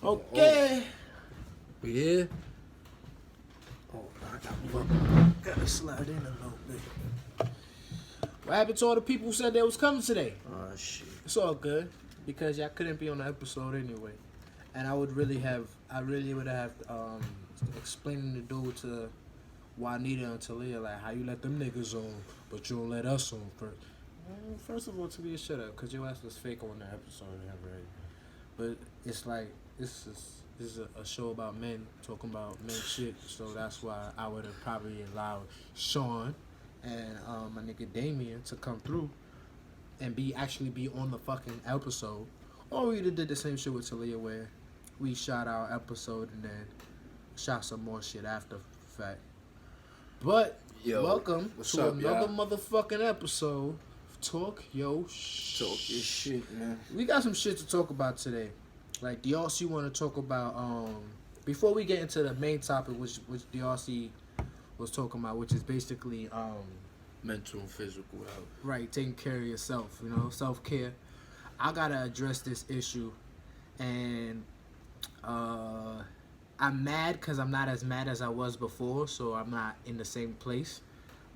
Okay. We here? Oh, gotta slide in a little bit. What happened to all the people who said they was coming today? Oh shit. It's all good because y'all couldn't be on the episode anyway, and I really would have explaining the dude to Juanita and Talia like how you let them niggas on, but you don't let us on first. First of all, Talia, shut up, cause your ass was fake on the episode already. But it's like this is a show about men talking about men shit, so that's why I would have probably allowed Sean and my nigga Damien to come through and actually be on the fucking episode. Or we did the same shit with Talia where we shot our episode and then shot some more shit after fact. But Yo, welcome what's to up, another y'all? motherfucking episode of Talk Yo Talk your shit, man. We got some shit to talk about today. Like DRC want to talk about before we get into the main topic which DRC was talking about, which is basically Mental and physical health. right, taking care of yourself, self-care. I got to address this issue and I'm mad cuz I'm not as mad as I was before, so I'm not in the same place.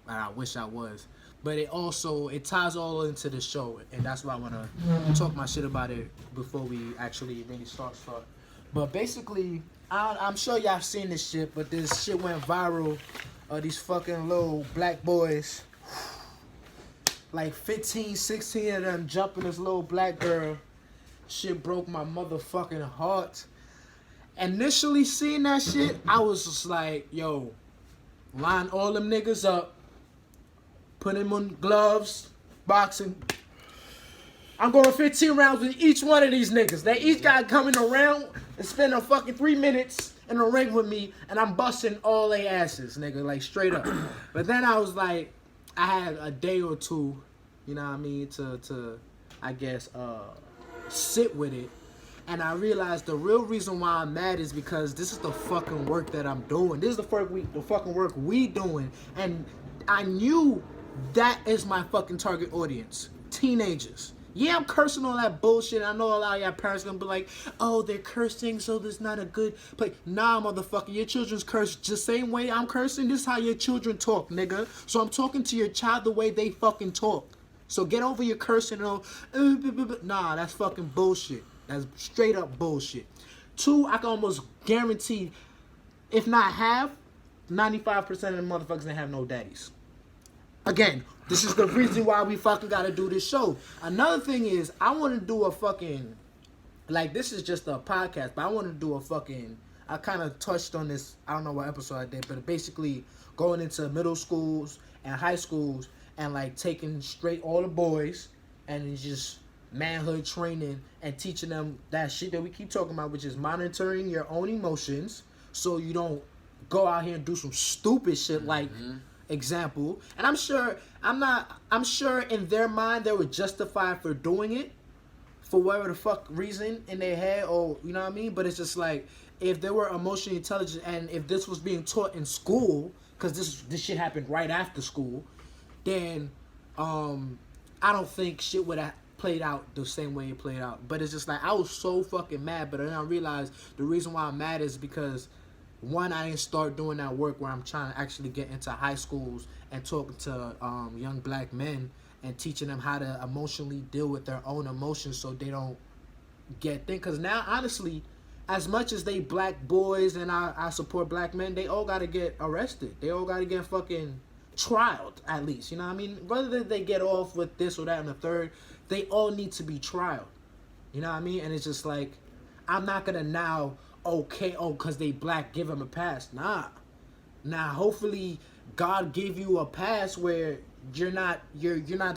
And I wish I was. But it ties all into the show, and that's why I want to talk my shit about it before we actually really start. But basically, I'm sure y'all seen this shit, but this shit went viral. These fucking little black boys, like 15, 16 of them jumping this little black girl. Shit broke my motherfucking heart. Initially seeing that shit, I was just like, yo, line all them niggas up. Put him on gloves, boxing. I'm going 15 rounds with each one of these niggas. They each got coming around and spend a fucking 3 minutes in the ring with me, and I'm busting all they asses, nigga, like straight up. But then I was like, I had a day or two, you know what I mean, to I guess, sit with it. And I realized the real reason why I'm mad is because this is the fucking work that I'm doing. This is the fucking work we doing. And I knew that is my fucking target audience. Teenagers. Yeah, I'm cursing all that bullshit. I know a lot of y'all parents gonna be like, oh, they're cursing, so there's not a good play. Nah, motherfucker, your children's curse the same way I'm cursing. This is how your children talk, nigga. So I'm talking to your child the way they fucking talk. So get over your cursing and all. Nah, that's fucking bullshit. That's straight up bullshit. Two, I can almost guarantee, if not half, 95% of the motherfuckers that have no daddies. Again, this is the reason why we fucking gotta do this show. Another thing is, I want to do a fucking, like, this is just a podcast, but I want to do a fucking, I kind of touched on this, I don't know what episode I did, but basically going into middle schools and high schools and, like, taking straight all the boys and just manhood training and teaching them that shit that we keep talking about, which is monitoring your own emotions so you don't go out here and do some stupid shit like example. And I'm sure in their mind they were justified for doing it for whatever the fuck reason in their head, or you know what I mean. But it's just like, if they were emotionally intelligent and if this was being taught in school, because this shit happened right after school, then I don't think shit would have played out the same way it played out. But it's just like, I was so fucking mad. But then I realized the reason why I'm mad is because, one, I didn't start doing that work where I'm trying to actually get into high schools and talking to young black men and teaching them how to emotionally deal with their own emotions so they don't get things. Because now, honestly, as much as they black boys and I support black men, they all got to get arrested. They all got to get fucking trialed, at least. You know what I mean? Whether they get off with this or that and the third, they all need to be trialed. You know what I mean? And it's just like, I'm not going to now, because they black, give them a pass. Nah. Hopefully God give you a pass where you're not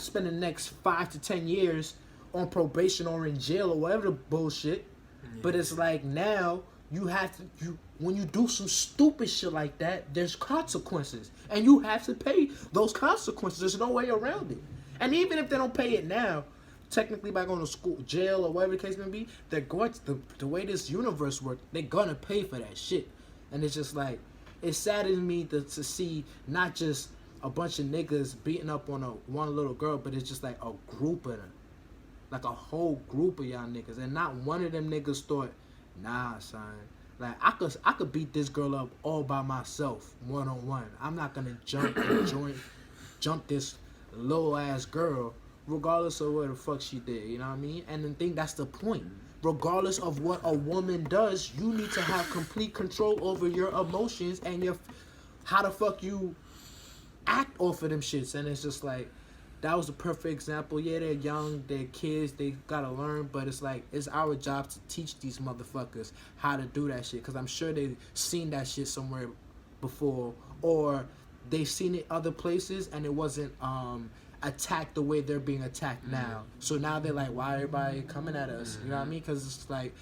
spending the next 5 to 10 years on probation or in jail or whatever the bullshit. Yeah. But it's like, now you have to, when you do some stupid shit like that, there's consequences. And you have to pay those consequences. There's no way around it. And even if they don't pay it now, technically by going to school, jail, or whatever the case may be, they're going to, the way this universe works, they're gonna pay for that shit. And it's just like, it saddens me to see not just a bunch of niggas beating up on one little girl, but it's just like a group of them, like a whole group of y'all niggas, and not one of them niggas thought Nah, son. Like I could beat this girl up all by myself, 1-on-1. I'm not gonna jump this little ass girl, regardless of what the fuck she did. You know what I mean? And the thing that's the point. Regardless of what a woman does, you need to have complete control over your emotions and your how the fuck you act off of them shits. And it's just like that was a perfect example. Yeah, they're young, they're kids, they gotta learn, but it's like it's our job to teach these motherfuckers how to do that shit. Cause I'm sure they've seen that shit somewhere before, or they've seen it other places and it wasn't attacked the way they're being attacked now. So now they're like, why everybody coming at us? You know what I mean? Cause it's like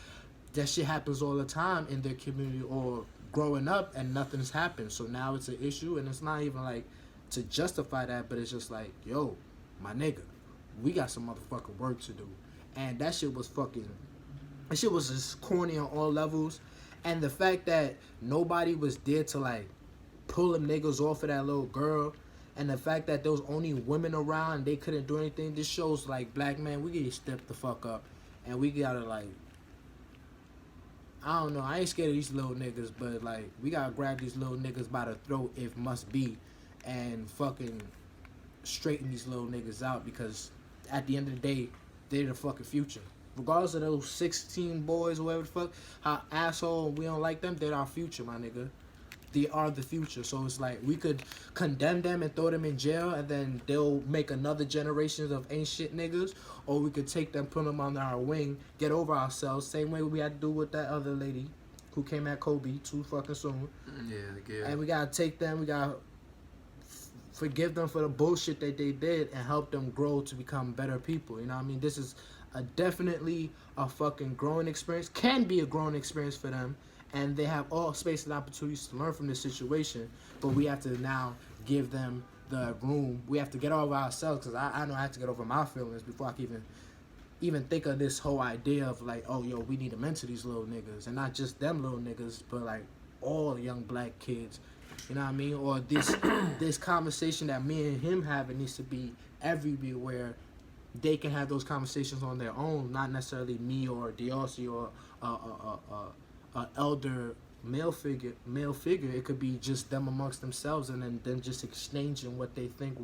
that shit happens all the time in their community or growing up and nothing's happened. So now it's an issue, and it's not even like to justify that, but it's just like, yo, my nigga, we got some motherfucking work to do. And that shit was just corny on all levels. And the fact that nobody was there to like pull them niggas off of that little girl, and the fact that there was only women around and they couldn't do anything, this shows like black man, we get stepped the fuck up, and we gotta like, I don't know, I ain't scared of these little niggas, but like we gotta grab these little niggas by the throat if must be, and fucking straighten these little niggas out, because at the end of the day, they're the fucking future. Regardless of those 16 boys or whatever the fuck, how asshole we don't like them, they're our future, my nigga. They are the future. So it's like we could condemn them and throw them in jail, and then they'll make another generation of ain't shit niggas, or we could take them, put them under our wing, get over ourselves, same way we had to do with that other lady who came at Kobe too fucking soon. Yeah. And we gotta take them, we gotta forgive them for the bullshit that they did and help them grow to become better people. You know what I mean? This is definitely a fucking growing experience, can be a growing experience for them, and they have all space and opportunities to learn from this situation, but we have to now give them the room. We have to get over ourselves, because I know I have to get over my feelings before I can even think of this whole idea of like, oh, yo, we need to mentor these little niggas, and not just them little niggas, but like all young black kids. You know what I mean? Or this conversation that me and him having needs to be everywhere. They can have those conversations on their own, not necessarily me or Diossi or elder male figure. It could be just them amongst themselves, and then them just exchanging what they think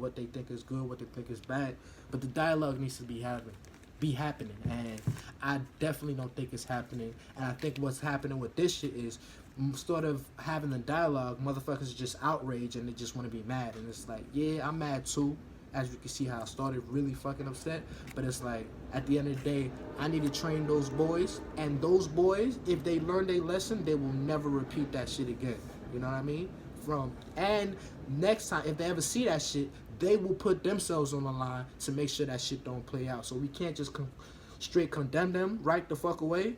is good, what they think is bad. But the dialogue needs to be happening, and I definitely don't think it's happening. And I think what's happening with this shit is, sort of having the dialogue, motherfuckers just outraged and they just want to be mad. And it's like, yeah, I'm mad too, as you can see how I started really fucking upset. But it's like, at the end of the day, I need to train those boys, and those boys, if they learn their lesson, they will never repeat that shit again. You know what I mean? And next time, if they ever see that shit, they will put themselves on the line to make sure that shit don't play out. So we can't just straight condemn them right the fuck away,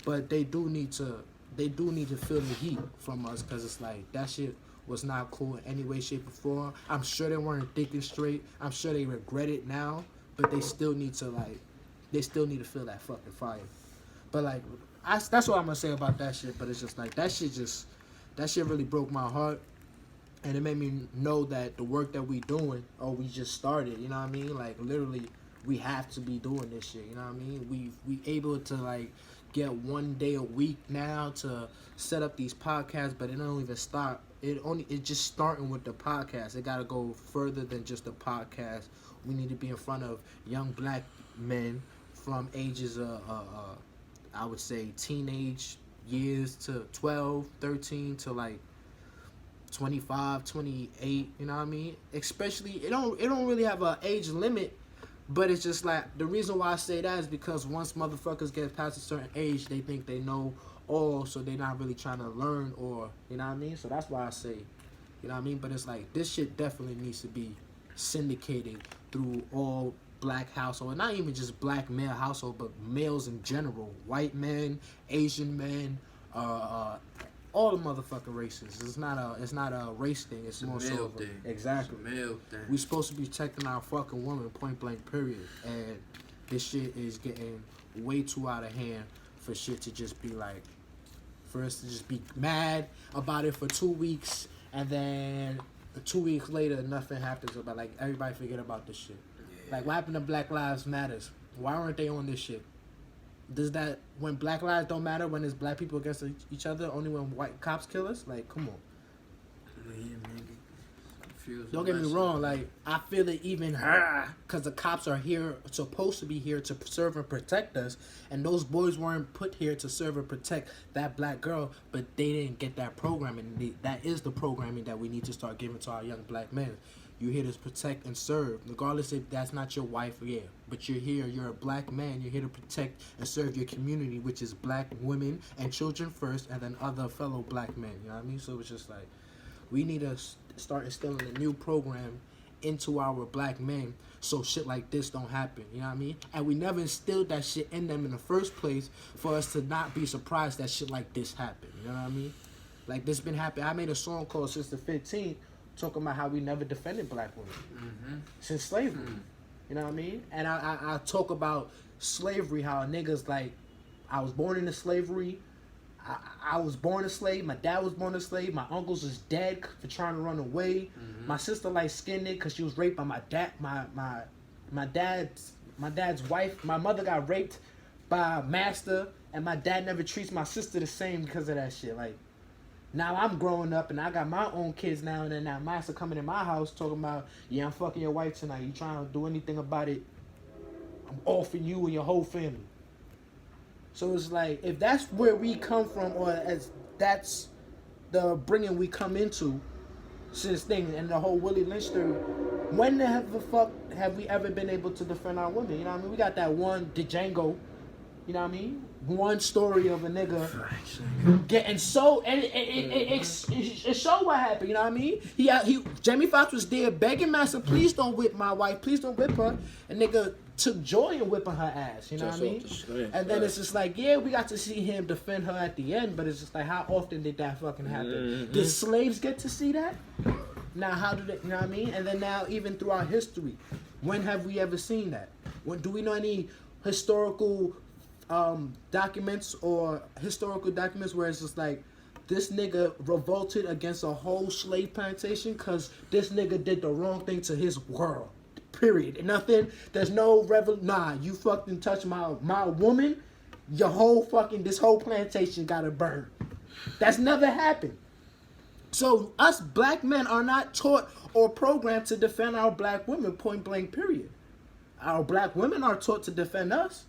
but they do need to feel the heat from us, because it's like that shit was not cool in any way, shape, or form. I'm sure they weren't thinking straight. I'm sure they regret it now, but they still need to feel that fucking fire. But like, that's what I'm gonna say about that shit. But it's just like that shit really broke my heart, and it made me know that the work that we doing, or we just started. You know what I mean? Like literally, we have to be doing this shit. You know what I mean? We able to like get 1 day a week now to set up these podcasts, but it don't even start. It's just starting with the podcast. It gotta go further than just the podcast. We need to be in front of young black men from ages of I would say teenage years to 12, 13 to like 25, 28. You know what I mean? Especially it don't really have an age limit. But it's just like, the reason why I say that is because once motherfuckers get past a certain age, they think they know all, so they're not really trying to learn, or, you know what I mean? So that's why I say, you know what I mean? But it's like, this shit definitely needs to be syndicated through all black household, not even just black male household, but males in general, white men, Asian men, all the motherfucking races. It's not a race thing. It's more so of a, exactly. It's a male thing. We supposed to be protecting our fucking woman, point blank, period. And this shit is getting way too out of hand for shit to just be like, for us to just be mad about it for 2 weeks, and then 2 weeks later nothing happens about, like, everybody forget about this shit. Yeah. Like, what happened to Black Lives Matters? Why aren't they on this shit? Does that when black lives don't matter when it's black people against each other? Only when white cops kill us? Like, come on. Yeah, man. Confused Don't with get me that wrong. Like, I feel it even because the cops are here, supposed to be here to serve and protect us, and those boys weren't put here to serve and protect that black girl, but they didn't get that programming. That is the programming that we need to start giving to our young black men. You're here to protect and serve, regardless if that's not your wife, yeah. But you're here, you're a black man, you're here to protect and serve your community, which is black women and children first, and then other fellow black men, you know what I mean? So it's just like, we need to start instilling a new program into our black men so shit like this don't happen, you know what I mean? And we never instilled that shit in them in the first place for us to not be surprised that shit like this happened, you know what I mean? Like, this been happening. I made a song called Sister 15 talking about how we never defended black women since slavery. You know what I mean? And I talk about slavery, how niggas like, I was born into slavery. I was born a slave. My dad was born a slave. My uncles is dead for trying to run away. My sister light skinned because she was raped by my dad. My dad's wife. My mother got raped by a master, and my dad never treats my sister the same because of that shit. Like, now I'm growing up and I got my own kids now, and then now master coming in my house talking about, yeah, I'm fucking your wife tonight. You trying to do anything about it? I'm offing you and your whole family. So it's like, if that's where we come from, or as that's the bringing we come into since thing and the whole Willie Lynch theory, when the fuck have we ever been able to defend our women? You know what I mean? We got that one Django, you know what I mean? One story of a nigga getting so, and it showed what happened, you know what I mean? Jamie Foxx was there begging master, please don't whip my wife, please don't whip her, and nigga took joy in whipping her ass, you know what I mean? And then it's just like, yeah, we got to see him defend her at the end, but it's just like, how often did that fucking happen? Did slaves get to see that? Now, how did it, you know what I mean? And then now, even throughout history, when have we ever seen that? When do we know any historical documents or historical documents where it's just like, this nigga revolted against a whole slave plantation because this nigga did the wrong thing to his world? Period. Nothing. There's no nah, you fucking touch my woman, your whole fucking, this whole plantation gotta burn. That's never happened. So us black men are not taught or programmed to defend our black women, point blank, period. Our black women are taught to defend us.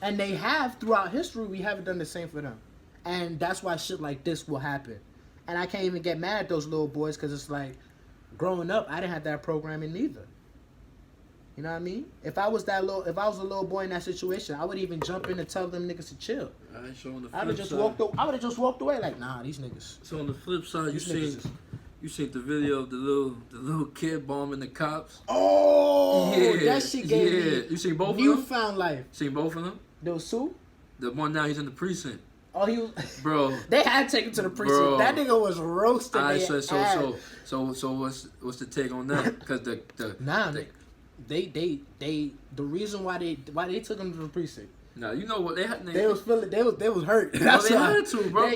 And they have throughout history. We haven't done the same for them. And that's why shit like this will happen. And I can't even get mad at those little boys because it's like, growing up, I didn't have that programming neither. You know what I mean? If I was a little boy in that situation, I would even jump in and tell them niggas to chill. I would have just walked away like, nah, these niggas. So on the flip side, you seen the video of the little kid bombing the cops. Oh, yeah, that shit gave me you seen both of them? Newfound life. Seen both of them? There was two? The one now he's in the precinct. Oh, he was. Bro, they had to take him to the precinct. Bro. That nigga was roasted. Alright, so what's the take on that? Because the reason why they took him to the precinct. Nah, you know what they had. They was hurt. That's they had to, bro.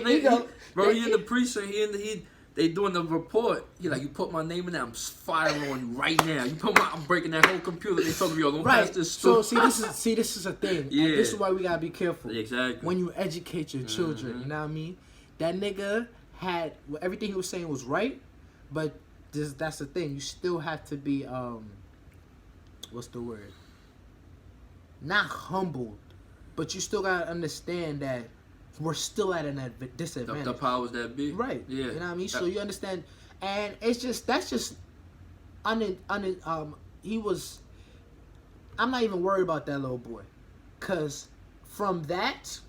He in the precinct. They doing the report. He like, you put my name in there, I'm firing on you right now. I'm breaking that whole computer. They told me, yo, don't pass this stuff. So this is a thing. Yeah. And this is why we gotta be careful. Exactly. When you educate your children, you know what I mean? That nigga had everything he was saying was right, but that's the thing. You still have to be what's the word? Not humbled, but you still gotta understand that we're still at a disadvantage. The powers that be. Right. Yeah. You know what I mean? So you understand, and that's just he was, I'm not even worried about that little boy, cause from that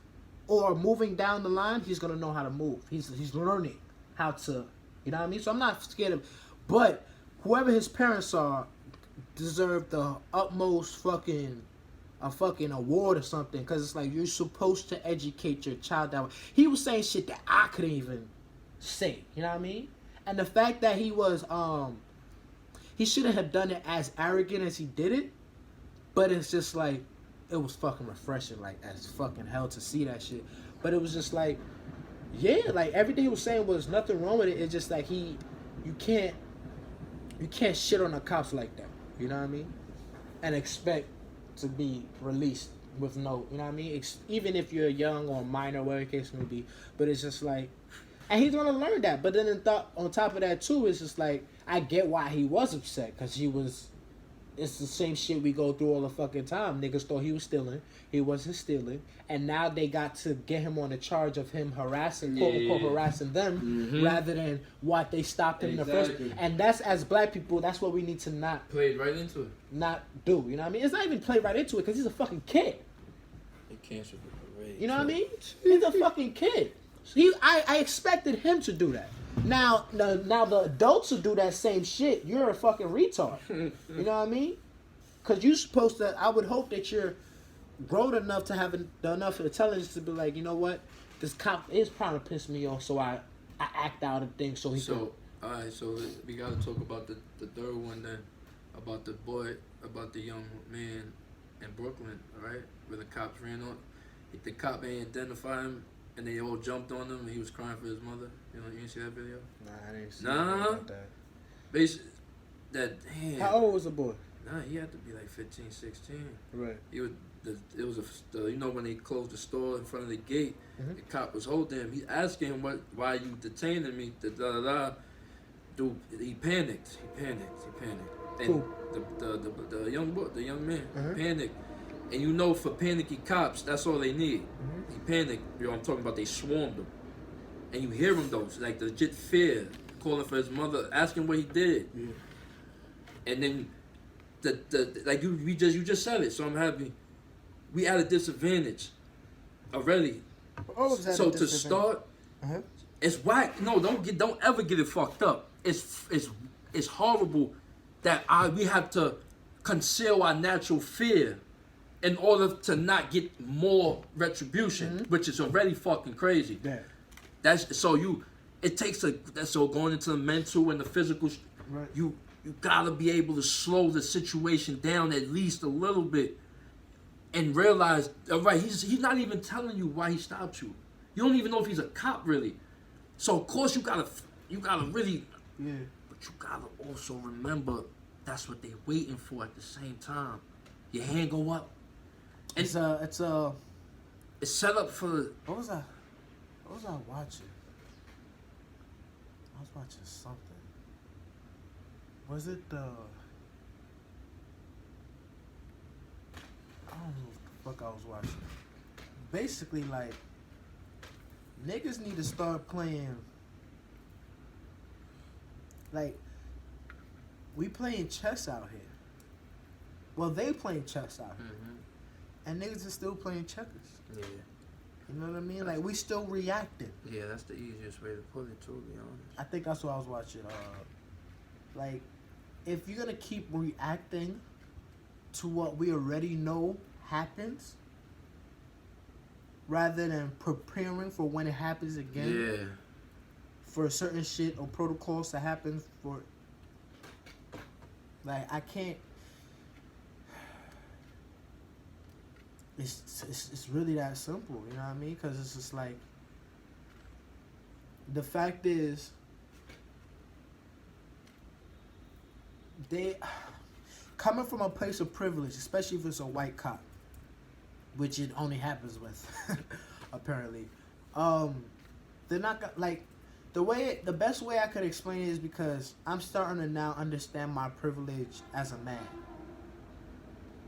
or moving down the line, he's gonna know how to move. He's learning how to, you know what I mean? So I'm not scared of, but whoever his parents are deserve the utmost fucking award or something, because it's like, you're supposed to educate your child that way. He was saying shit that I couldn't even say, you know what I mean? And the fact that he was he shouldn't have done it as arrogant as he did it, but it's just like, it was fucking refreshing, like, as fucking hell to see that shit. But it was just like, yeah, like, everything he was saying was nothing wrong with it. It's just like, you can't shit on the cops like that, you know what I mean? And expect to be released with no, you know what I mean? Even if you're young or minor, whatever the case may be. But it's just like, and he's gonna learn that. But then on top of that too, it's just like I get why he was upset because he was. It's the same shit we go through all the fucking time. Niggas thought he was stealing. He wasn't stealing. And now they got to get him on the charge of him harassing, quote unquote, harassing them, rather than what they stopped him in the first. And that's, as black people, that's what we need to not Played right into it. Not do. You know what I mean? It's not even play right into it because he's a fucking kid. They canceled the parade. You know what I mean? He's a fucking kid. I expected him to do that. Now the adults who do that same shit, you're a fucking retard. You know what I mean? Because you're supposed to, I would hope that you're grown enough to have enough intelligence to be like, you know what? This cop is trying to piss me off, so I act out and things so he can. Alright, so we got to talk about the third one then. About the boy, about the young man in Brooklyn, alright? Where the cops ran on. The cop ain't identify him. And they all jumped on him, and he was crying for his mother. You didn't see that video? Nah, I didn't see about that. Basically, damn. How old was the boy? Nah, he had to be like 15, 16. Right. He was. It was you know when they closed the store in front of the gate, the cop was holding him. He asking him why you detaining me? Dude, he panicked. And Cool. the young man, panicked. And you know, for panicky cops, that's all they need. He panicked. You know, I'm talking about they swarmed him. And you hear him though, like the legit fear, calling for his mother, asking what he did. Yeah. And then like you just said it, so I'm happy. We at a disadvantage already. So to start, it's whack. No, don't ever get it fucked up. It's horrible that we have to conceal our natural fear in order to not get more retribution, which is already fucking crazy. Yeah. That's so it takes so going into the mental and the physical. Right. You gotta be able to slow the situation down at least a little bit, and realize, all right, he's not even telling you why he stopped you. You don't even know if he's a cop really. So of course you gotta really. Yeah. But you gotta also remember that's what they're waiting for at the same time. Your hand go up. And It's set up for. What was I watching? I was watching something. Was it the? I don't know what the fuck I was watching. Basically, like, niggas need to start playing. Like, we playing chess out here. Well, they playing chess out here. And niggas are still playing checkers. Yeah. You know what I mean? Like, we still reacting. Yeah, that's the easiest way to put it, to be honest. I think that's what I was watching. Like, if you're gonna keep reacting to what we already know happens, rather than preparing for when it happens again, Yeah. for certain shit or protocols to happen for, like, I can't. It's really that simple, you know what I mean? Because it's just like, the fact is, they coming from a place of privilege, especially if it's a white cop, which it only happens with, apparently. They're not gonna, like, the best way I could explain it is because I'm starting to now understand my privilege as a man.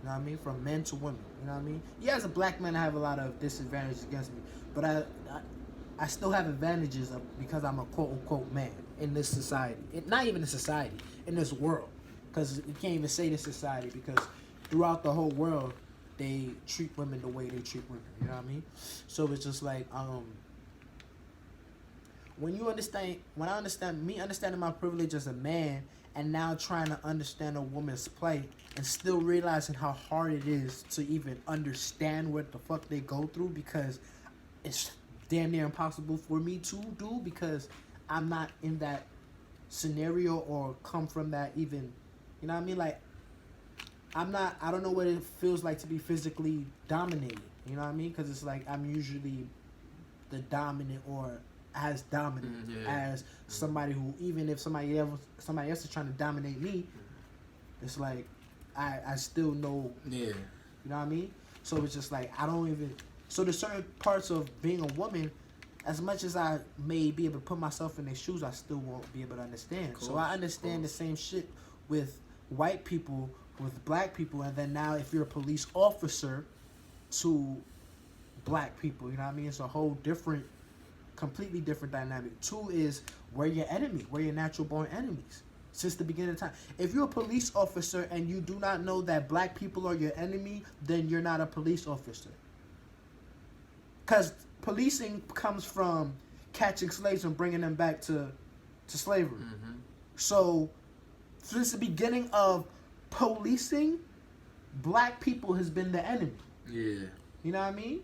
You know what I mean? From men to women. You know what I mean? Yeah, as a black man, I have a lot of disadvantages against me, but I still have advantages because I'm a quote unquote man in this society. Not even in society, in this world, because you can't even say this society because throughout the whole world they treat women the way they treat women. You know what I mean? So it's just like when I understand my privilege as a man, and now trying to understand a woman's plight and still realizing how hard it is to even understand what the fuck they go through, because it's damn near impossible for me to do because I'm not in that scenario or come from that even, you know what I mean? Like, I don't know what it feels like to be physically dominated, you know what I mean? Because it's like I'm usually the dominant or as dominant as somebody who, even if somebody else is trying to dominate me, it's like I still know. Yeah. You know what I mean? So it's just like I don't even. So there's certain parts of being a woman, as much as I may be able to put myself in their shoes, I still won't be able to understand. So I understand the same shit with white people, with black people, and then now if you're a police officer to black people, you know what I mean? It's a whole different, completely different dynamic. Two is we're your enemy, we're your natural born enemies. Since the beginning of time. If you're a police officer and you do not know that black people are your enemy, then you're not a police officer. Because policing comes from catching slaves and bringing them back to slavery. Mm-hmm. So, since the beginning of policing, black people has been the enemy. Yeah. You know what I mean?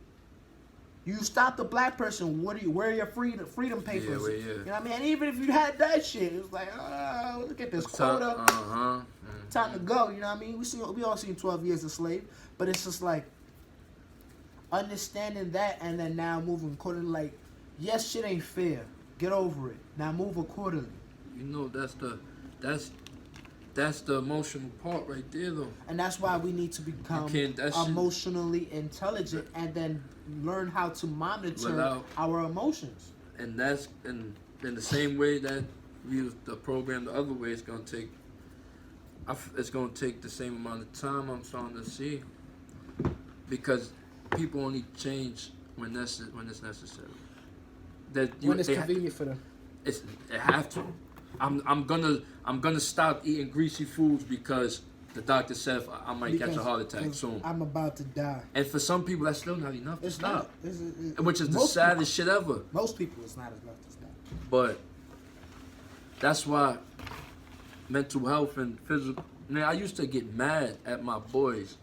You stop the black person, where are your freedom papers? Yeah. You know what I mean? And even if you had that shit, it was like, oh, look at this quota. Mm-hmm. Time to go, you know what I mean? We all seen 12 Years a Slave, but it's just like understanding that and then now moving accordingly. Like, yes, shit ain't fair. Get over it. Now move accordingly. You know, that's the emotional part right there, though. And that's why we need to become emotionally intelligent and then learn how to monitor our emotions. And that's in the same way that we use the program the other way. It's gonna take the same amount of time. I'm starting to see, because people only change when it's necessary. When it's convenient for them. It have to. I'm gonna stop eating greasy foods because the doctor said I might catch a heart attack soon. I'm about to die. And for some people, that's still not enough to stop. Which is the Most saddest shit ever. Most people, it's not enough to stop. But that's why mental health and physical. Man, I used to get mad at my boys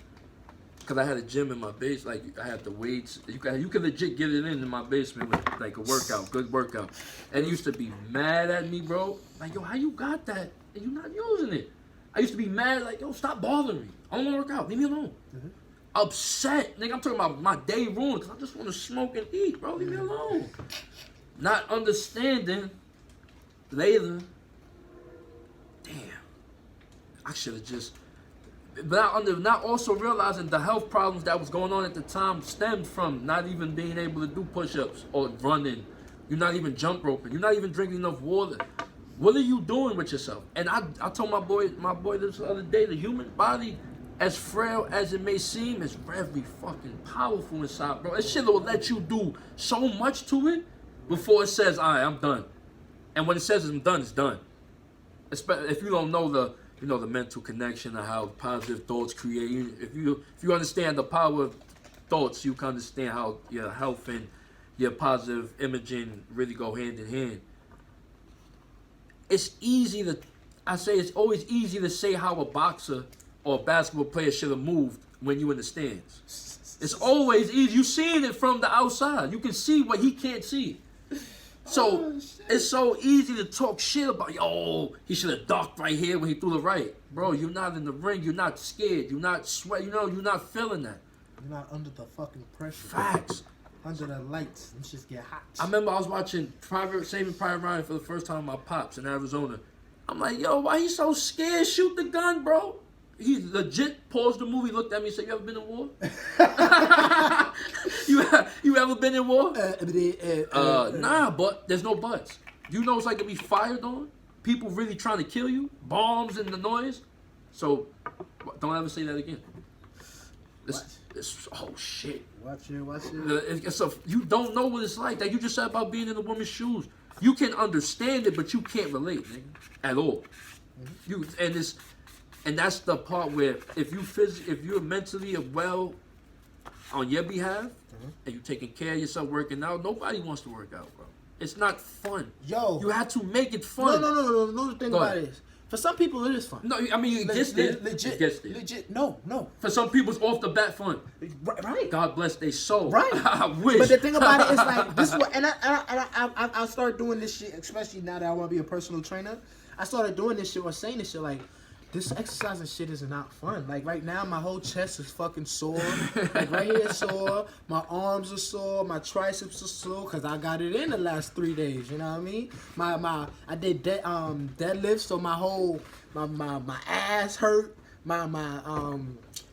because I had a gym in my base. Like, I had the weights. You could legit get it in my basement with like a workout, good workout. And he used to be mad at me, bro. Like, yo, how you got that and you not using it? I used to be mad, like, yo, stop bothering me. I don't want to work out. Leave me alone. Mm-hmm. Upset. Nigga, I'm talking about my day ruined because I just want to smoke and eat, bro. Leave me alone. Not understanding later. Damn. I should have just... But not also realizing the health problems that was going on at the time stemmed from not even being able to do push-ups or running. You're not even jump roping. You're not even drinking enough water. What are you doing with yourself? And I told my boy this the other day, the human body, as frail as it may seem, is very fucking powerful inside, bro. That shit will let you do so much to it before it says, all right, I'm done. And when it says I'm done, it's done. Especially if you don't know the mental connection of how positive thoughts create. If you understand the power of thoughts, you can understand how your health and your positive imaging really go hand in hand. It's always easy to say how a boxer or a basketball player should have moved when you in the stands. It's always easy. You seeing it from the outside. You can see what he can't see. So it's so easy to talk shit about, yo, he should have ducked right here when he threw the right. Bro, you're not in the ring. You're not scared. You're not sweat. You're not feeling that. You're not under the fucking pressure. Facts. Under the lights. Them shits get hot. I remember I was watching Saving Private Ryan for the first time with my pops in Arizona. I'm like, yo, why he so scared? Shoot the gun, bro. He legit paused the movie, looked at me and said, you ever been in war? You ever been in war? Nah, but there's no buts. You know it's like to be fired on? People really trying to kill you? Bombs and the noise? So, don't ever say that again. Oh, shit. Watch it. You don't know what it's like. That you just said about being in a woman's shoes. You can understand it, but you can't relate, nigga, at all. Mm-hmm. And that's the part where if you're mentally well on your behalf, mm-hmm. and you're taking care of yourself, working out, nobody wants to work out, bro. It's not fun. Yo, you have to make it fun. No. The thing about it is, for some people it is fun. No, I mean it gets there. Legit. No. For some people it's off the bat fun. Right. God bless their soul. Right. I wish. But the thing about it is like this. I started doing this shit, especially now that I want to be a personal trainer. I started doing this shit or saying this shit like, this exercising shit is not fun. Like right now, my whole chest is fucking sore. Like right here is sore. My arms are sore. My triceps are sore because I got it in the last 3 days. You know what I mean? I did deadlifts, so my ass hurt. My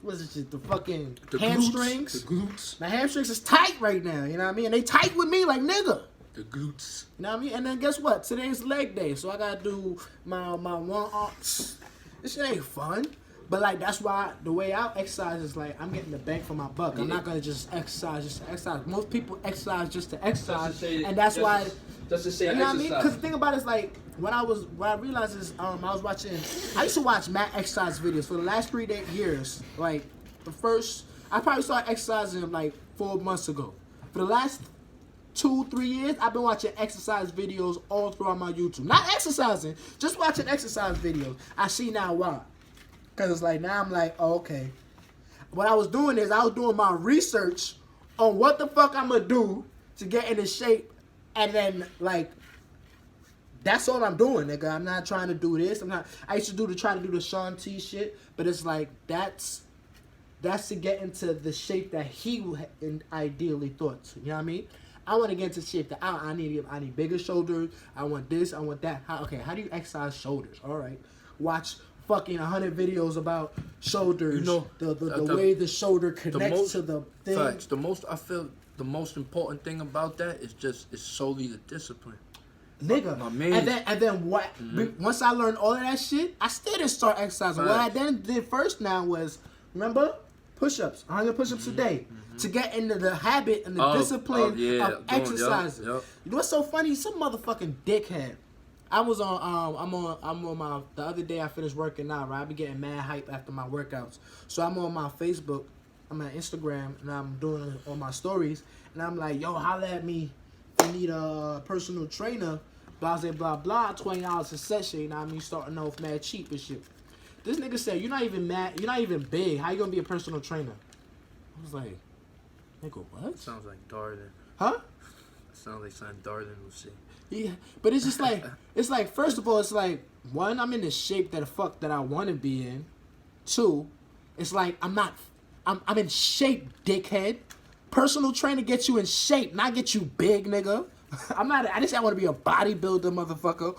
what's this shit? The fucking The hamstrings. Glutes. The glutes. My hamstrings is tight right now. You know what I mean? And they tight with me like nigga. The glutes. You know what I mean? And then guess what? Today's leg day, so I gotta do my one arm. This shit ain't fun. But like that's why the way I exercise is like I'm getting the bang for my buck. I'm not gonna just exercise just to exercise. Most people exercise just to exercise, and that's why. Just to say, You know what I mean? Because the thing about it is like when I realized is I was watching. I used to watch mad exercise videos for the last 3 years. Like the first, I probably started exercising like 4 months ago. For the last 2-3 years, I've been watching exercise videos all throughout my YouTube. Not exercising, just watching exercise videos. I see now why. Because it's like, now I'm like, oh, okay. What I was doing is I was doing my research on what the fuck I'm going to do to get into shape. And then, like, that's all I'm doing, nigga. I'm not trying to do this. I used to try to do the Shaun T shit. But it's like, that's to get into the shape that he ideally thought. You know what I mean? I want to get into shape that I need bigger shoulders. I want this. I want that. How do you exercise shoulders? All right. Watch fucking 100 videos about shoulders. You know, the way the shoulder connects to the thing. Facts. I feel the most important thing about that is solely the discipline. Nigga. My man. And then what? Once I learned all of that shit, I still didn't start exercising. What I then did first now was, remember, push-ups, 100 push-ups a day. To get into the habit and the discipline of exercising. Yep. You know what's so funny? Some motherfucking dickhead. I was on I'm on my the other day I finished working out, right? I be getting mad hype after my workouts. So I'm on my Facebook, I'm on Instagram, and I'm doing it on my stories, and I'm like, yo, holla at me if you need a personal trainer, blah blah blah, $20 a session, you know what I mean? Starting off mad cheap and shit. This nigga said, you're not even big. How you gonna be a personal trainer? I was like, nigga, what? Sounds like Darden. Huh? Sounds like something Darden would say. Yeah, but it's just like, it's like, first of all, it's like, one, I'm in the shape that I want to be in. 2, it's like, I'm in shape, dickhead. Personal trainer gets you in shape, not get you big, nigga. I just want to be a bodybuilder, motherfucker,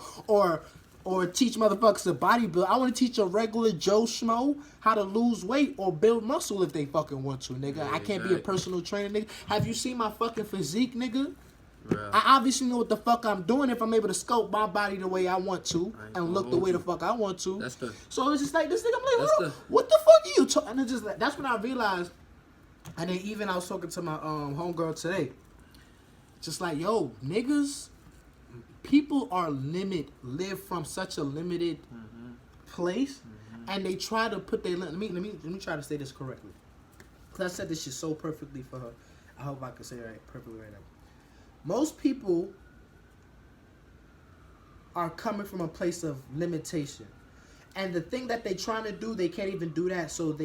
or teach motherfuckers to bodybuild. I want to teach a regular Joe Schmo how to lose weight or build muscle if they fucking want to, nigga. Yeah, I can't be a personal trainer, nigga. Have you seen my fucking physique, nigga? Yeah. I obviously know what the fuck I'm doing if I'm able to sculpt my body the way I want to and look the way the fuck I want to. So it's just like, this nigga, I'm like, what the fuck are you talking? And it's just like, that's when I realized, and then even I was talking to my homegirl today, just like, yo, niggas, people live from such a limited place, and they try to put their let me try to say this correctly, because I said this shit so perfectly for her. I hope I can say it right perfectly right now. Most people are coming from a place of limitation, and the thing that they trying to do, they can't even do that. So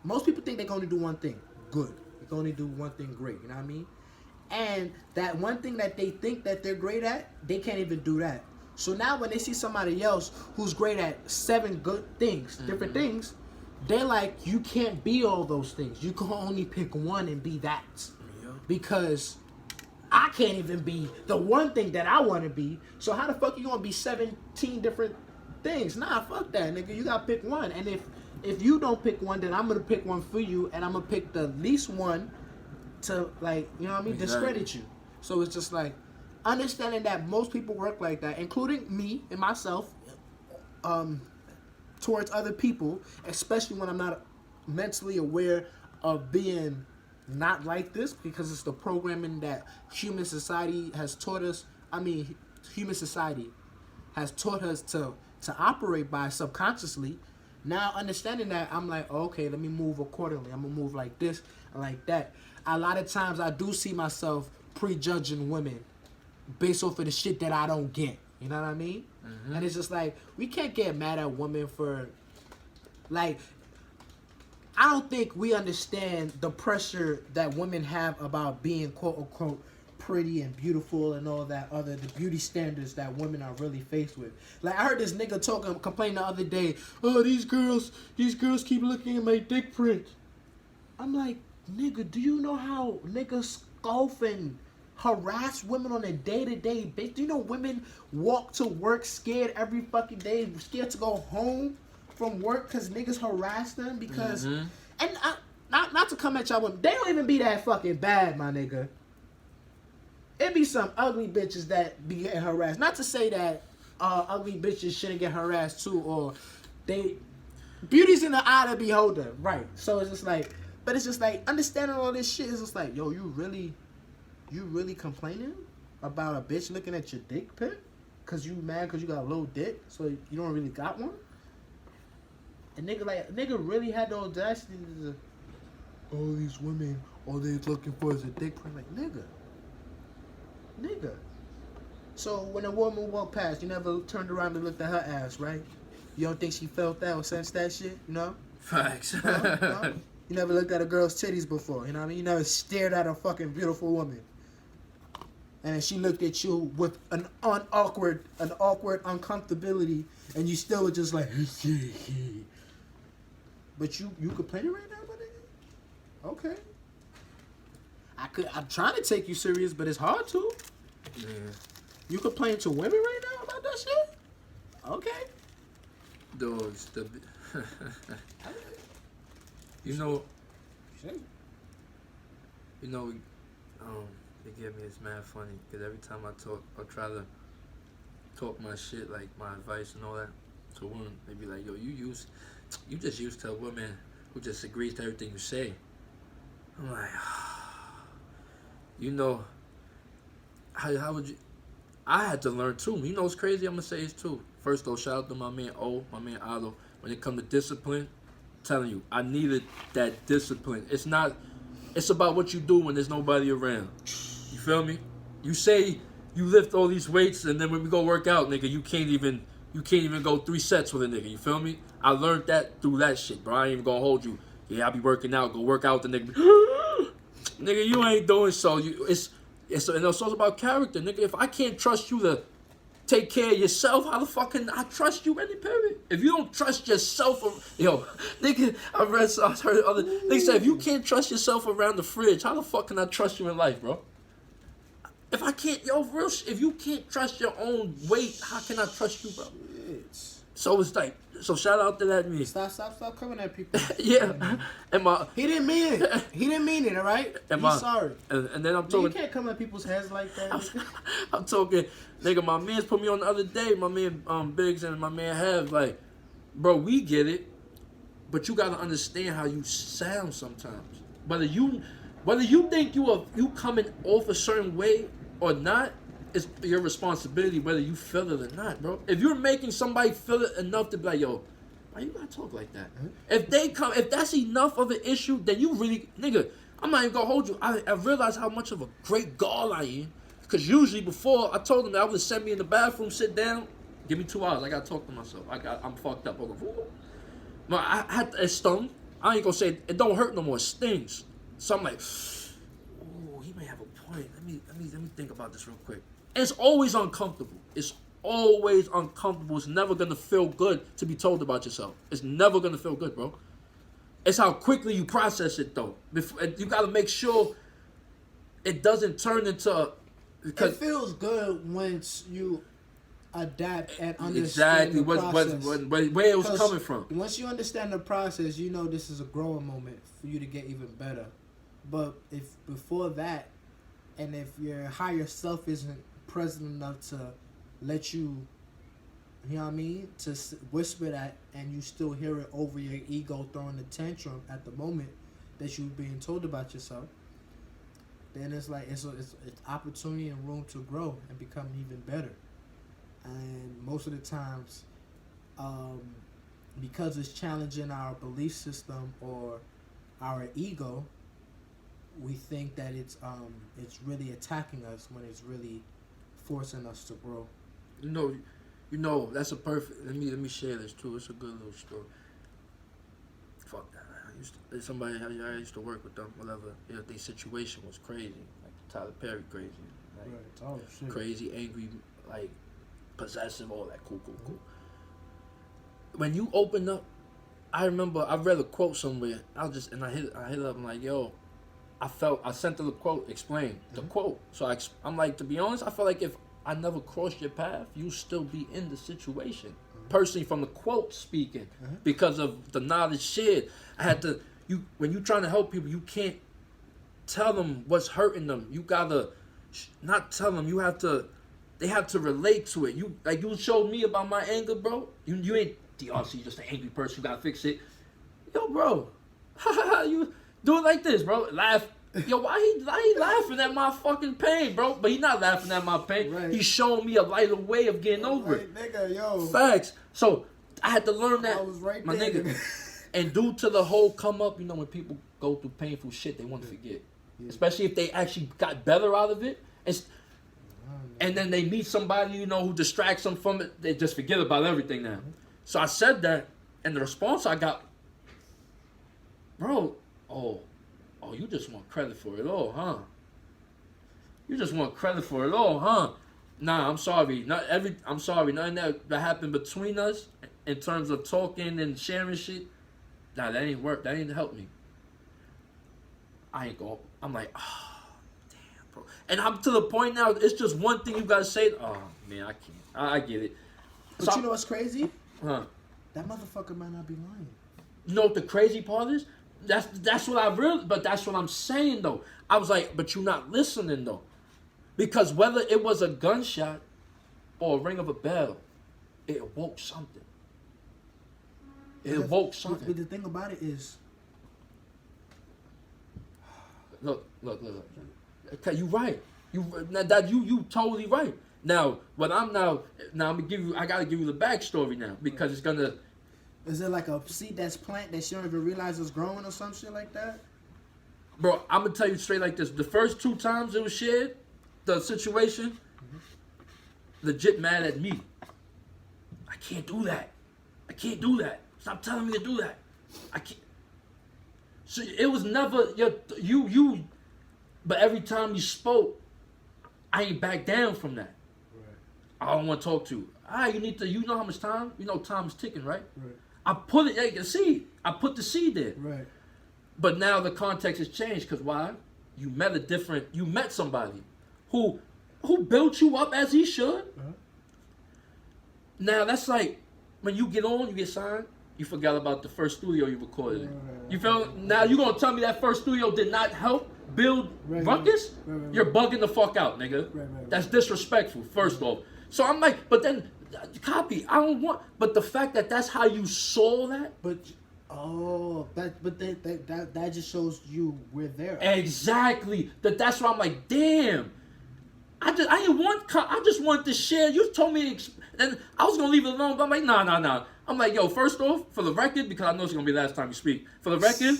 most people think they can only do one thing good. They can only do one thing great. You know what I mean? And that one thing that they think that they're great at, they can't even do that. So now when they see somebody else who's great at 7 good things, different things, they're like, you can't be all those things. You can only pick one and be that. Yeah. Because I can't even be the one thing that I want to be. So how the fuck you gonna be 17 different things? Nah, fuck that, nigga. You gotta pick one. And if you don't pick one, then I'm gonna pick one for you, and I'm gonna pick the least one to, like, you know what I mean, discredit you. So it's just like understanding that most people work like that, including me and myself, towards other people, especially when I'm not mentally aware of being not like this, because it's the programming that human society has taught us. Human society has taught us to operate by subconsciously. Now understanding that, I'm like, okay, let me move accordingly. I'm gonna move like this and like that. A lot of times I do see myself prejudging women based off of the shit that I don't get. You know what I mean? And it's just like, we can't get mad at women for, like, I don't think we understand the pressure that women have about being quote unquote pretty and beautiful and all that other, the beauty standards that women are really faced with. Like, I heard this nigga complain the other day, oh, these girls keep looking at my dick print. I'm like, nigga, do you know how niggas scoff and harass women on a day-to-day basis? Do you know women walk to work scared every fucking day, scared to go home from work because niggas harass them because And not to come at y'all women, they don't even be that fucking bad, my nigga. It be some ugly bitches that be getting harassed. Not to say that ugly bitches shouldn't get harassed too, or they beauty's in the eye of the beholder, right? So it's just like, but it's just like understanding all this shit is just like, yo, you really complaining about a bitch looking at your dick pic? Cause you mad cause you got a little dick, so you don't really got one? A nigga really had the audacity to all these women, all they looking for is a dick print. Like, nigga. So when a woman walked past, you never turned around and looked at her ass, right? You don't think she felt that or sensed that shit? No? Facts. No? You never looked at a girl's titties before, you know what I mean? You never stared at a fucking beautiful woman. And then she looked at you with an awkward uncomfortability, and you still were just like, but you complaining right now, my nigga? Okay. I'm trying to take you serious, but it's hard to. Yeah. You complain to women right now about that shit? Okay. Dogs. You know, they give me, it's mad funny, because every time I talk, I try to talk my shit, like my advice and all that, to women. They be like, yo, you just used to a woman who just agrees to everything you say. I'm like, you know, how would you, I had to learn too. You know what's crazy? I'm going to say is too. First though, shout out to my man O, my man Otto. When it comes to discipline, I'm telling you, I needed that discipline. It's about what you do when there's nobody around. You feel me? You say you lift all these weights, and then when we go work out, nigga, you can't even go 3 sets with a nigga. You feel me? I learned that through that shit, bro. I ain't even gonna hold you. Yeah, I be working out. Go work out with the nigga. Nigga, you ain't doing so. It's about character, nigga. If I can't trust you to take care of yourself, how the fuck can I trust you any period? If you don't trust yourself, yo, nigga, I heard other. They said if you can't trust yourself around the fridge, how the fuck can I trust you in life, bro? If I can't, yo, real if you can't trust your own weight, how can I trust you, bro? So it's like, so shout out to that me. Stop coming at people. Yeah, and he didn't mean it. He didn't mean it. All right. He's sorry. And then I'm talking. You can't come at people's heads like that. I'm talking, nigga. My man's put me on the other day. My man Biggs and my man Have, like, bro, we get it, but you gotta understand how you sound sometimes. Whether you think you coming off a certain way or not, it's your responsibility whether you feel it or not, bro. If you're making somebody feel it enough to be like, yo, why you gotta talk like that? Mm-hmm. If that's enough of an issue, then you really, nigga, I'm not even gonna hold you. I realize how much of a great gall I am. Because usually before, I told them that I would send me in the bathroom, sit down, give me 2 hours. I gotta talk to myself. I'm fucked up. I had it stung. I ain't gonna say it don't hurt no more. It stings. So I'm like, oh, he may have a point. Let me think about this real quick. And it's always uncomfortable. It's always uncomfortable. It's never gonna feel good to be told about yourself. It's never gonna feel good, bro. It's how quickly you process it, though. You gotta make sure it doesn't turn into. Because it feels good once you adapt and understand exactly the process. where it was coming from. Once you understand the process, you know this is a growing moment for you to get even better. But if before that, and if your higher self isn't present enough to let you, you know what I mean, to whisper that, and you still hear it over your ego throwing a tantrum at the moment that you're being told about yourself, then it's like it's opportunity and room to grow and become even better. And most of the times, because it's challenging our belief system or our ego, we think that it's really attacking us when it's really forcing us to grow. You know, that's a perfect. Let me share this too. It's a good little story. Fuck that. I used to work with them. Whatever. Their situation was crazy. Like Tyler Perry, crazy. Like, right. Oh shit. Crazy, angry, like possessive, all that. Cool. When you open up, I remember I read a quote somewhere. I hit it up. I'm like, yo. I sent her the quote, explain the quote. So I'm like, to be honest, I feel like if I never crossed your path, you still be in the situation. Personally, from the quote speaking, because of the knowledge shared, I had to, when you trying to help people, you can't tell them what's hurting them. You gotta not tell them. They have to relate to it. You showed me about my anger, bro. You ain't obviously just an angry person. You gotta fix it. Yo, bro, you do it like this, bro. Laugh. Yo, why he laughing at my fucking pain, bro? But he not laughing at my pain. Right. He's showing me a lighter way of getting over it. Nigga, yo. Facts. So I had to learn that, I was right my there. nigga. And due to the whole come up, when people go through painful shit, they want to forget. Yeah. Especially if they actually got better out of it. And then they meet somebody, who distracts them from it. They just forget about everything now. So I said that, and the response I got, bro, oh, you just want credit for it all, huh? You just want credit for it all, huh? Nah, I'm sorry. I'm sorry. Nothing that happened between us in terms of talking and sharing shit. Nah, that ain't work. That ain't help me. I ain't going. I'm like, damn, bro. And I'm to the point now. It's just one thing you gotta say. Oh man, I can't. I get it. But So you know what's crazy? Huh? That motherfucker might not be lying. You know what the crazy part is? That's what I really. But that's what I'm saying though. I was like, but you're not listening though, because whether it was a gunshot or a ring of a bell, it awoke something. It awoke something. But the thing about it is, Look. Okay, you right. You totally right. Now, I'm gonna give you. I gotta give you the backstory now because it's gonna. is it like a seed that's planted that she don't even realize is growing or some shit like that? Bro, I'm gonna tell you straight like this. The first 2 times it was shared, the situation, legit mad at me. I can't do that. Stop telling me to do that. I can't. So it was never you. But every time you spoke, I ain't back down from that. Right. I don't want to talk to you. You need to. You know how much time? You know time's ticking, right? Right. I put it. You can see. I put the seed there. Right. But now the context has changed because why? You met somebody who built you up as he should. Uh-huh. Now that's like when you get signed, you forgot about the first studio you recorded in. Right. You feel? Now you gonna tell me that first studio did not help build Ruckus? Right. You're bugging the fuck out, nigga. Right. That's disrespectful, first off. So I'm like, but then copy. I don't want. But the fact that that's how you saw that. But that just shows you we're there. Exactly. That's why I'm like, damn. I just want to share. You told me, and I was gonna leave it alone. But I'm like, nah. I'm like, yo. First off, for the record, because I know it's gonna be the last time you speak. For the record,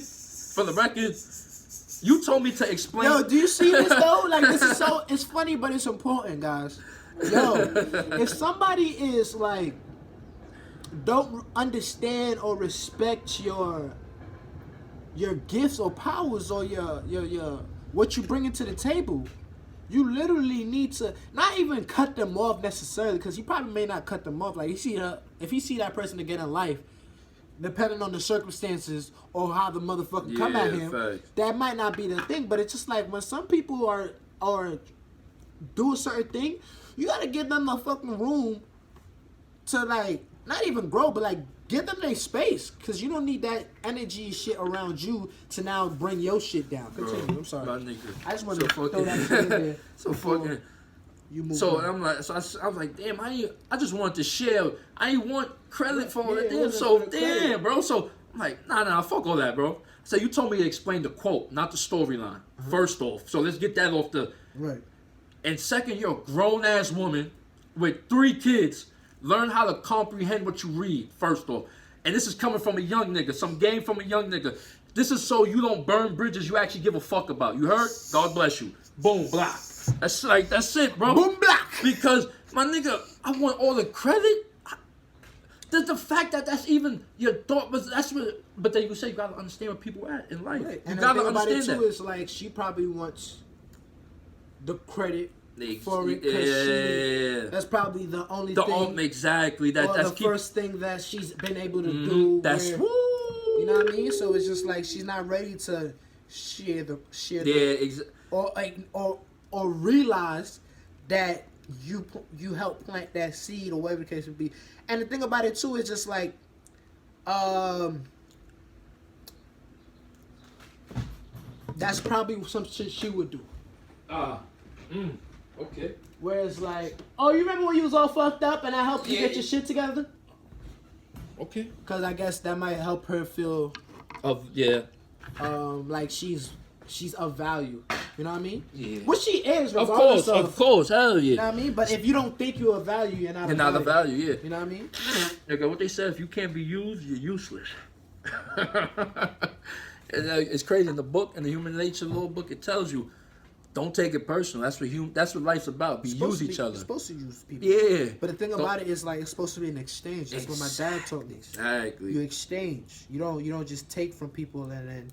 you told me to explain. Yo, do you see this though? Like this is so. It's funny, but it's important, guys. Yo, if somebody is like don't understand or respect your gifts or powers or your what you bring into the table, you literally need to not even cut them off necessarily, because you probably may not cut them off. Like if you see that person again in life, depending on the circumstances or how the motherfucker come at him, facts. that might not be the thing. But it's just like when some people are do a certain thing, you gotta give them the fucking room to like not even grow, but like give them their space, because you don't need that energy shit around you to now bring your shit down. Continue. I'm sorry. My nigga. I just wanted to throw that in there. So fucking. You move So on. I'm like, I was like, damn, I just want to share. I ain't want credit for Yeah, it. it Damn, wasn't so for the damn, credit. bro. So I'm like, nah, fuck all that, bro. So you told me to explain the quote, not the storyline. First off, so let's get that off the. Right. And second, you're a grown ass woman with 3 kids. Learn how to comprehend what you read. First off, and this is coming from a young nigga. Some game from a young nigga. This is so you don't burn bridges you actually give a fuck about. You heard? God bless you. Boom, block. That's it, bro. Boom, block. Because my nigga, I want all the credit. The fact that that's even your thought, but but then you say you gotta understand where people at in life. Right. You And the gotta thing about it understand too that. is like she probably wants the credit They- for it, yeah. that's probably the only thing. Exactly. Or That's the keep. first thing that she's been able to do. That's where, woo. you know what I mean. So it's just like she's not ready to share the Yeah. or like or realize that you help plant that seed or whatever the case would be. And the thing about it too is just like that's probably some shit she would do. Okay. Whereas like, oh, you remember when you was all fucked up and I helped you get your shit together? Okay. Cause I guess that might help her feel like she's of value. You know what I mean? Yeah. Which she is, regardless Of course, hell yeah. You know what I mean? But if you don't think you're of value, you're not of value. Yeah. You know what I mean? Nigga, what they said, if you can't be used, you're useless. And, it's crazy in the book, in the Human Nature Law book, it tells you, don't take it personal. That's what life's about. Use each other. You're supposed to use people. Yeah. But the thing about it is like it's supposed to be an exchange. That's what my dad taught me. Exactly. You exchange. You don't just take from people and then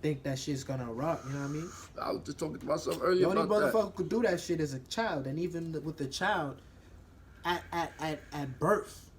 think that shit's gonna rock. You know what I mean? I was just talking to myself earlier The only about that. motherfucker who could do that shit is a child, and even with the child, at birth,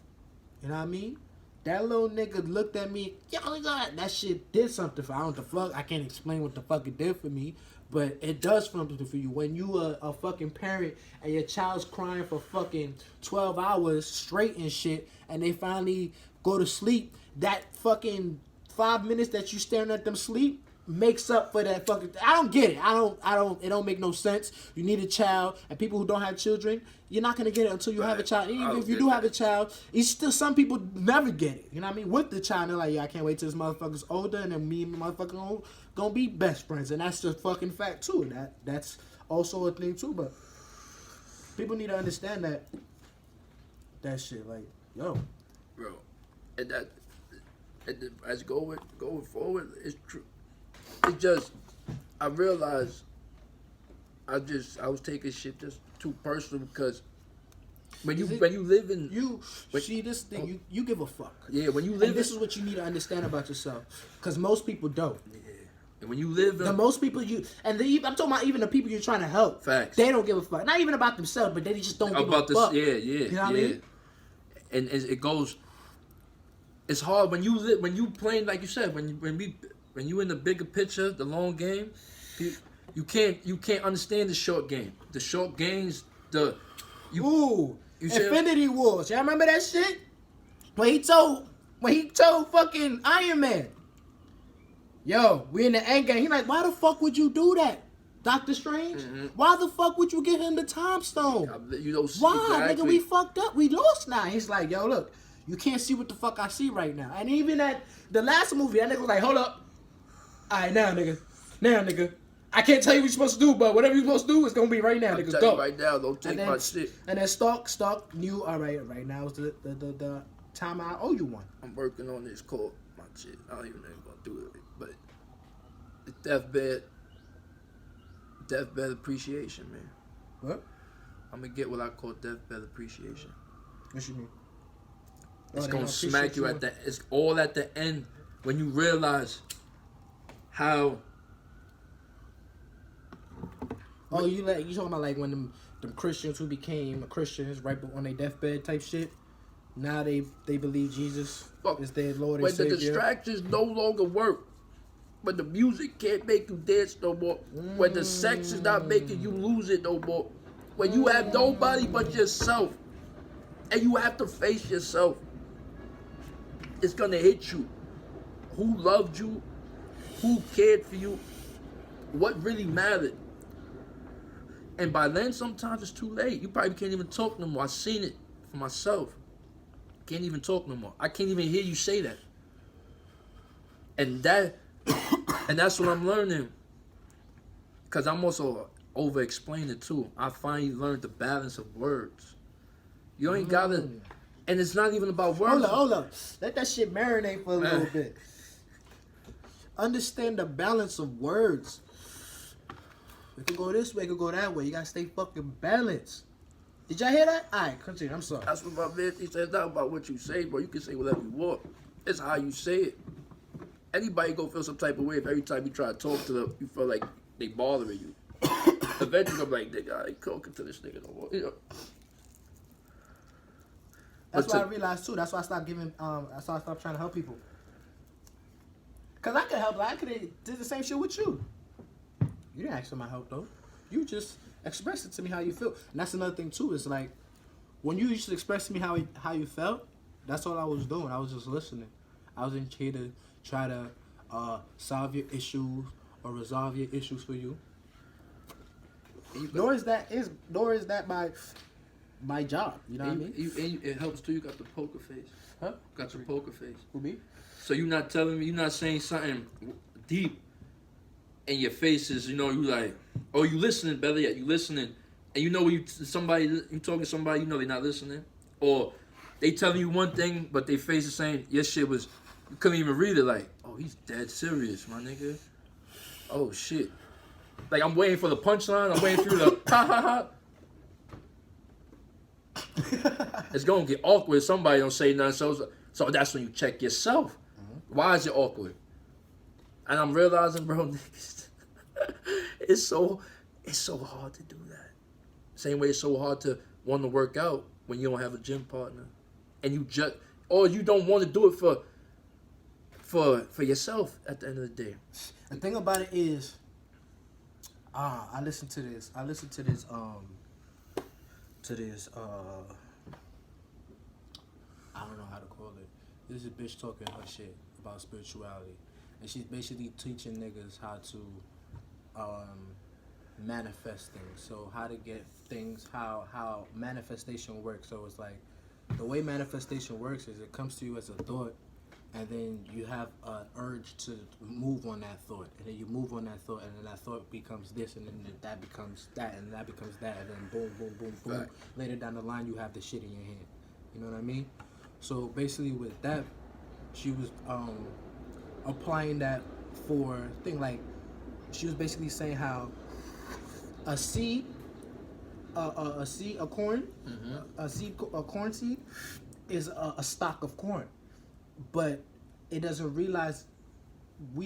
you know what I mean? That little nigga looked at me. Yo, that shit did something for. I don't know the fuck. I can't explain what the fuck it did for me, but it does something for you. When you a fucking parent and your child's crying for fucking 12 hours straight and shit, and they finally go to sleep, that fucking 5 minutes that you staring at them sleep makes up for that fucking. I don't get it. I don't. It don't make no sense. You need a child, and people who don't have children, you're not gonna get it until you have a child. Even if you do have a child, it's still some people never get it. You know what I mean? With the child, they're like, yeah, I can't wait till this motherfucker's older, and then me and my motherfucker gonna be best friends, and that's a fucking fact too. That's also a thing too. But people need to understand that shit. Like, yo, Bro, and as going forward, it's true. It's just, I realized I was taking shit just too personal because when you live in see this thing. You give a fuck. yeah, when you And live this is what you need to understand about yourself, because most people don't. and when you live in The most people I'm talking about even the people you're trying to help. Facts. They don't give a fuck. Not even about themselves, but they just don't give about a this, fuck. yeah, You know what I mean? and it goes. It's hard when you playing like you said when you in the bigger picture, the long game. You can't understand the short game. The short games, Ooh, you said- Infinity Wars. Y'all remember that shit? When he told fucking Iron Man, yo, we in the end game. He like, why the fuck would you do that, Doctor Strange? Mm-hmm. Why the fuck would you give him the time stone? you know Why, exactly. nigga? We fucked up. We lost now. He's like, yo, look, you can't see what the fuck I see right now. And even at the last movie, that nigga was like, hold up. All right, now, nigga. I can't tell you what you're supposed to do, but whatever you're supposed to do, it's gonna be right now, I'm nigga. telling Go. you right now, don't take And then, my shit. And then Stark knew, all right now is the time I owe you one. I'm working on this called my shit. I don't even know if I'm gonna do it, but it's deathbed appreciation, man. What? I'm gonna get what I call deathbed appreciation. What you mean? It's they gonna don't smack appreciate you at the. It's all at the end when you realize how. Oh, you talking about like when them Christians who became Christians right on their deathbed type shit. Now they believe Jesus is their Lord and When Savior. the distractions no longer work, when the music can't make you dance no more, when the sex is not making you lose it no more, when you have nobody but yourself, and you have to face yourself, it's gonna hit you. Who loved you? Who cared for you? What really mattered? And by then, sometimes it's too late. You probably can't even talk no more. I've seen it for myself. Can't even talk no more. I can't even hear you say that. And that's what I'm learning. Because I'm also over-explaining too. I finally learned the balance of words. You ain't gotta... And it's not even about words. Hold up. Let that shit marinate for a little bit. Understand the balance of words. It could go this way, it could go that way. You gotta stay fucking balanced. Did y'all hear that? Alright, continue. I'm sorry. That's what my man, he said. It's not about what you say, bro. You can say whatever you want. It's how you say it. Anybody gonna feel some type of way if every time you try to talk to them, you feel like they bothering you. Eventually, I'm like, nigga, I ain't talking to this nigga no more. You know? That's why I realized too. That's why I stopped I stopped trying to help people. Cause I could help. I could have did the same shit with you. You didn't ask for my help though. You just expressed it to me how you feel. And that's another thing too. Is like when you used to express to me how you felt. That's all I was doing. I was just listening. I was in here to try to solve your issues or resolve your issues for you. Nor is that my job. You know what I mean? It helps too. You got the poker face. Huh? Got the poker face. Who, me? So you're not telling me, you're not saying something deep, and your face is, you like, oh, you listening, better yet, you listening, and when you talking to somebody, they're not listening, or they telling you one thing, but they face is saying, your shit was, you couldn't even read it, like, oh, he's dead serious, my nigga. Oh, shit. Like, I'm waiting for the punchline, I'm waiting through the ha ha ha. It's gonna get awkward if somebody don't say nothing, so that's when you check yourself. Why is it awkward? And I'm realizing, bro, niggas, it's so hard to do that. Same way it's so hard to want to work out when you don't have a gym partner, and you don't want to do it for yourself at the end of the day. The thing about it is, I listened to this. I don't know how to call it. This is a bitch talking her shit about spirituality, and she's basically teaching niggas how to manifest things. So how to get things, how manifestation works. So it's like the way manifestation works is it comes to you as a thought, and then you have an urge to move on that thought, and then you move on that thought, and then that thought becomes this, and then that becomes that, and that becomes that, and then boom, boom, boom, boom. Right. Later down the line, you have the shit in your hand. You know what I mean? So basically, with that, she was applying that for thing like she was basically saying how a seed, a corn, a corn seed is a stock of corn. But we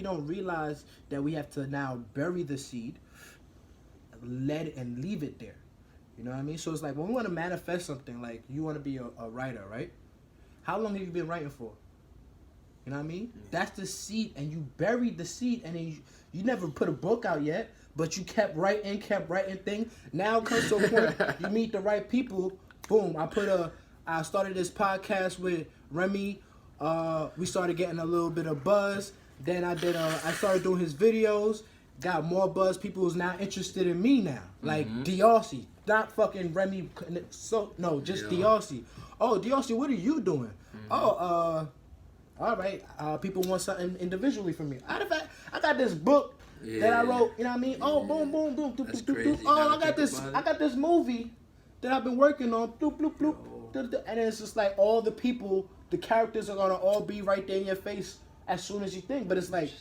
don't realize that we have to now bury the seed, let it and leave it there. You know what I mean? So it's like when we want to manifest something, like you want to be a writer, right? How long have you been writing for? You know what I mean? Yeah. That's the seed, and you buried the seed, and then you never put a book out yet, but you kept writing things. Now it comes to a point, you meet the right people, boom, I started this podcast with Remy. We started getting a little bit of buzz. Then I started doing his videos, got more buzz. People who's now interested in me now. Like Diossi, not fucking Remy. So no, just Diossi. Oh, Diossi, what are you doing? Oh, all right. People want something individually from me. I got this book that I wrote. You know what I mean? Oh, boom, boom, boom, doop, doop, doop, doop. Oh, I got this movie that I've been working on. Bloop, bloop, bloop. And it's just like all the people, the characters are gonna all be right there in your face as soon as you think. But it's like,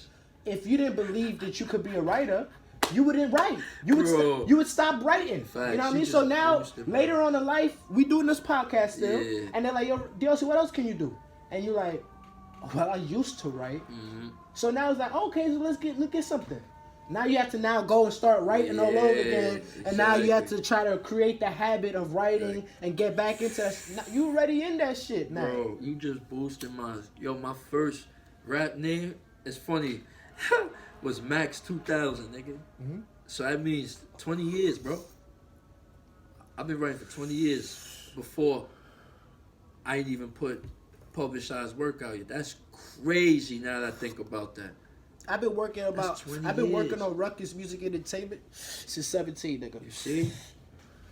if you didn't believe that you could be a writer, you wouldn't write. You would stop writing. Facts. You know what I mean? So now, later on in life, we doing this podcast still, and they're like, yo, DLC, what else can you do? And you're like, well, I used to write. So now it's like, okay, so let's get something. Now you have to go and start writing all over again, and now you have to try to create the habit of writing and get back into that. You already in that shit now. Bro, you just boosted my first rap name. It's funny, was Max 2000, nigga. So that means 20 years, bro. I've been writing for 20 years before I ain't even put publicized work out yet. That's crazy now that I think about that. I've been working on Ruckus Music Entertainment since 17, nigga. You see?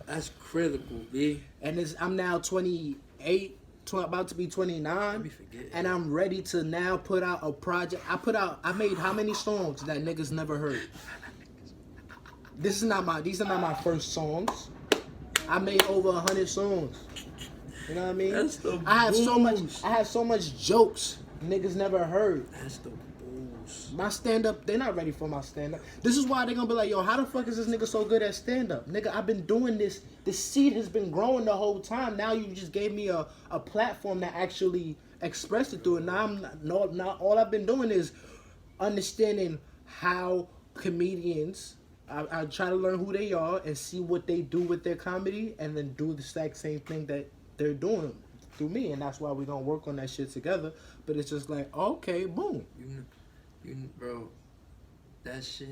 That's critical, B. And I'm now 28, about to be 29. And I'm ready to now put out a project. I made how many songs that niggas never heard? These are not my first songs. I made over 100 songs. You know what I mean? That's the I have so much jokes niggas never heard. That's the my stand-up, they're not ready for my stand-up. This is why they're gonna be like, yo, how the fuck is this nigga so good at stand-up? Nigga, I've been doing this. The seed has been growing the whole time. Now you just gave me a platform that actually expressed it through it. Now all I've been doing is understanding how comedians, I try to learn who they are and see what they do with their comedy, and then do the exact same thing that they're doing through me. And that's why we're gonna work on that shit together. But it's just like, okay, boom. Bro, that shit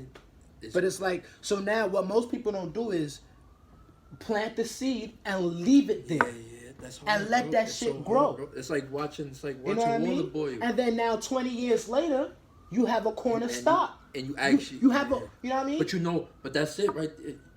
is... But it's like, so now what most people don't do is plant the seed and leave it there. Yeah, that's hard, and let that shit grow. Hard, it's like watching you know what I mean? Boy. And then now 20 years later, you have a corner stock. and you actually you have a, you know what I mean? but that's it, right?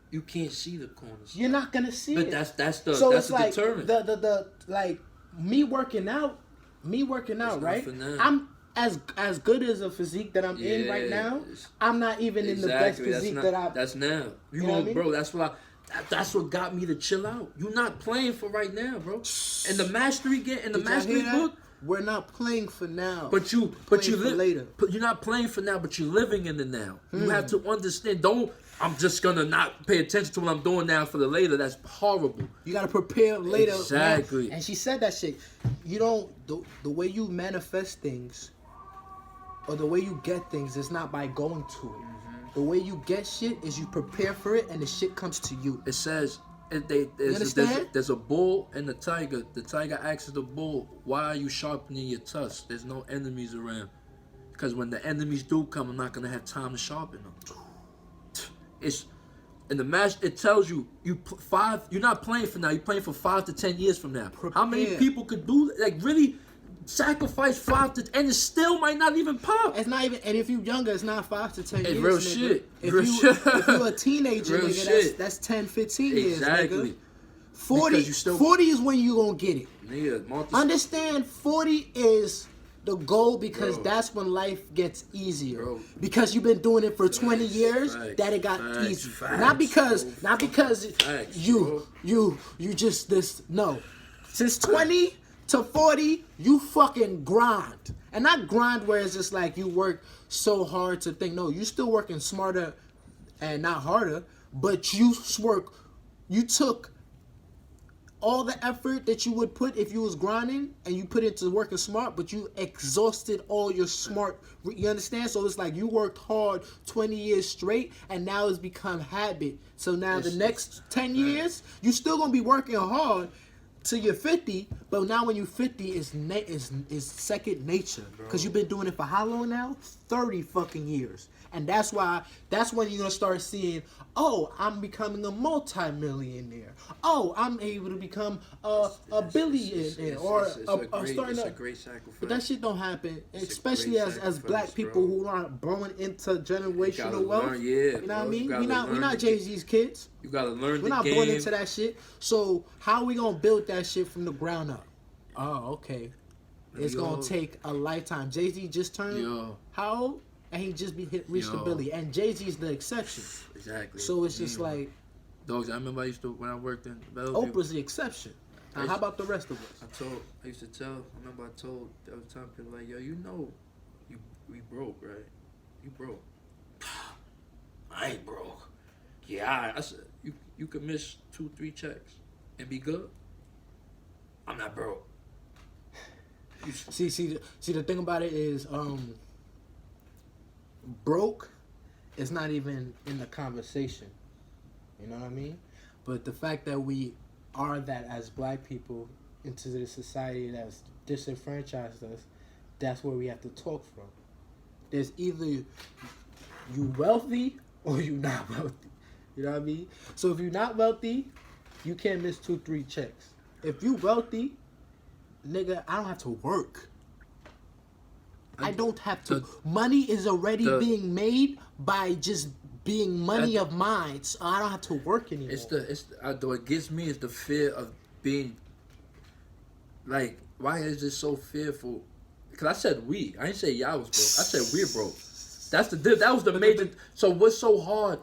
You can't see the corners. You're not gonna see But it. that's the So that's it's the like deterrent. the like me working out, not right? for now. I'm as good as a physique that I'm in right Yeah, now. it's- I'm not even in the best physique that's that not, I. that's now. You know what I mean? Bro, that's what got me to chill out. You're not playing for right now, bro. And the mastery Did y'all mastery hear that? book. We're not playing for now. But you playing for live later. But you're not playing for now. But you're living in the now. Hmm. You have to understand. Don't. I'm just gonna not pay attention to what I'm doing now for the later. That's horrible. You gotta prepare later. man. Exactly. And she said that shit. You don't the way you manifest things, or the way you get things, is not by going to it. The way you get shit is you prepare for it, and the shit comes to you. It says understand? there's a bull and a tiger. The tiger asks the bull, "Why are you sharpening your tusks? There's no enemies around." Because when the enemies do come, I'm not gonna have time to sharpen them. It's in the match. It tells you you're not playing for now. You're playing for 5 to 10 years from now. How many Prepare. people could do really sacrifice 5 to, and it still might not even pop? It's not even, and if you younger, it's not 5 to 10 It's years. real nigga. shit. If Real you shit. if you're a teenager, Real nigga, shit. that's 10, 15 years, Exactly. nigga. 40, Because you still- 40 is when you gonna get it. Nigga, Understand, 40 is the goal because Bro. that's when life gets easier. Bro. Because you've been doing it for 20 years, facts, that it got facts, easy. facts, not because Facts, you just this. No, since 20 to 40, you fucking grind, and not grind where it's just like you work so hard to think. No, you still working smarter and not harder, but you work. You took all the effort that you would put if you was grinding, and you put into working smart, but you exhausted all your smart. You understand? So it's like you worked hard 20 years straight, and now it's become habit. So now the next 10 years, you still gonna be working hard till you're 50, but now when you're 50, is second nature, because you've been doing it for how long now? 30 fucking years. And that's when you're gonna start seeing, oh, I'm becoming a multi-millionaire. Oh, I'm able to become a billionaire, or it's a great sacrifice. But that shit don't happen, It's a especially great as black sacrifice, people bro. who aren't born into generational gotta wealth. learn, yeah, you know what bro. I You mean? gotta We're learn not the- Jay-Z's kids. You gotta learn We're the not game. born into that shit. So how we gonna build that shit from the ground up? Oh, okay. It's Yo. gonna take a lifetime. Jay-Z just turned Yo. how old? And he just reached the Yo. billion. And Jay-Z's the exception. Exactly. So it's just like Dogs, I remember when I worked in Bellevue. Oprah's the exception. Now, how about the rest of us? I used to tell, there was a time people like, yo, we broke, right? You broke. I ain't broke. Yeah, I said, you could miss 2-3 checks and be good. I'm not broke. See, the thing about it is, broke is not even in the conversation. You know what I mean? But the fact that we are that as black people into the society that's disenfranchised us, that's where we have to talk from. There's either you wealthy or you not wealthy. You know what I mean? So if you're not wealthy, you can't miss 2-3 checks. If you wealthy, nigga, I don't have to work. I don't have to. Money is already being made by just being money of mine. So I don't have to work anymore. What gets me is the fear of being, like, why is it so fearful? Because I said we. I didn't say y'all was broke. I said we're broke. That was the major. So what's so hard?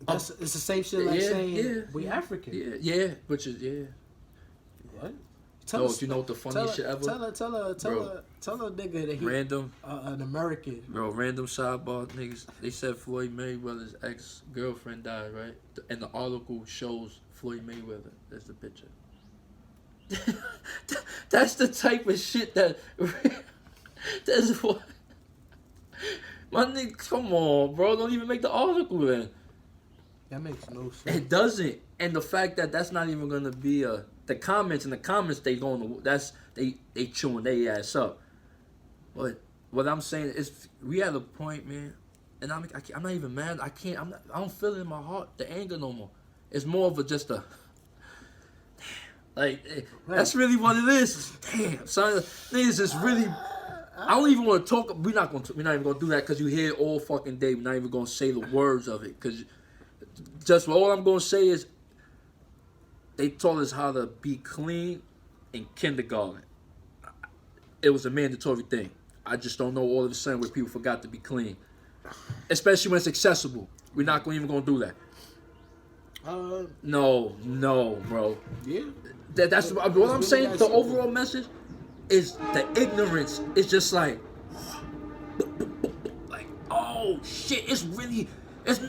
It's the same shit like saying we African. Yeah, which is What? Tell us, you know what the funniest shit ever? Tell a nigga that he Random, an American. bro. Random sidebar, niggas. They said Floyd Mayweather's ex-girlfriend died, right? And the article shows Floyd Mayweather. That's the picture. That's the type of shit that. That's what. My nigga, come on, bro. Don't even make the article then. That makes no sense. It doesn't. And the fact that that's not even gonna be the comments they going to they chewing their ass up. But what I'm saying is we at a point, man, and I'm not even mad. I don't feel it in my heart, the anger no more. It's more of just a like that's really what it is. Damn, son, niggas is really I don't even want to talk. We're not even gonna do that because you hear it all fucking day. We're not even gonna say the words of it because just all I'm gonna say is they taught us how to be clean in kindergarten. It was a mandatory thing. I just don't know all of a sudden where people forgot to be clean, especially when it's accessible. We're not even gonna do that. No, bro. Yeah. That's what I'm saying. The overall message is the ignorance. It's just like, oh shit.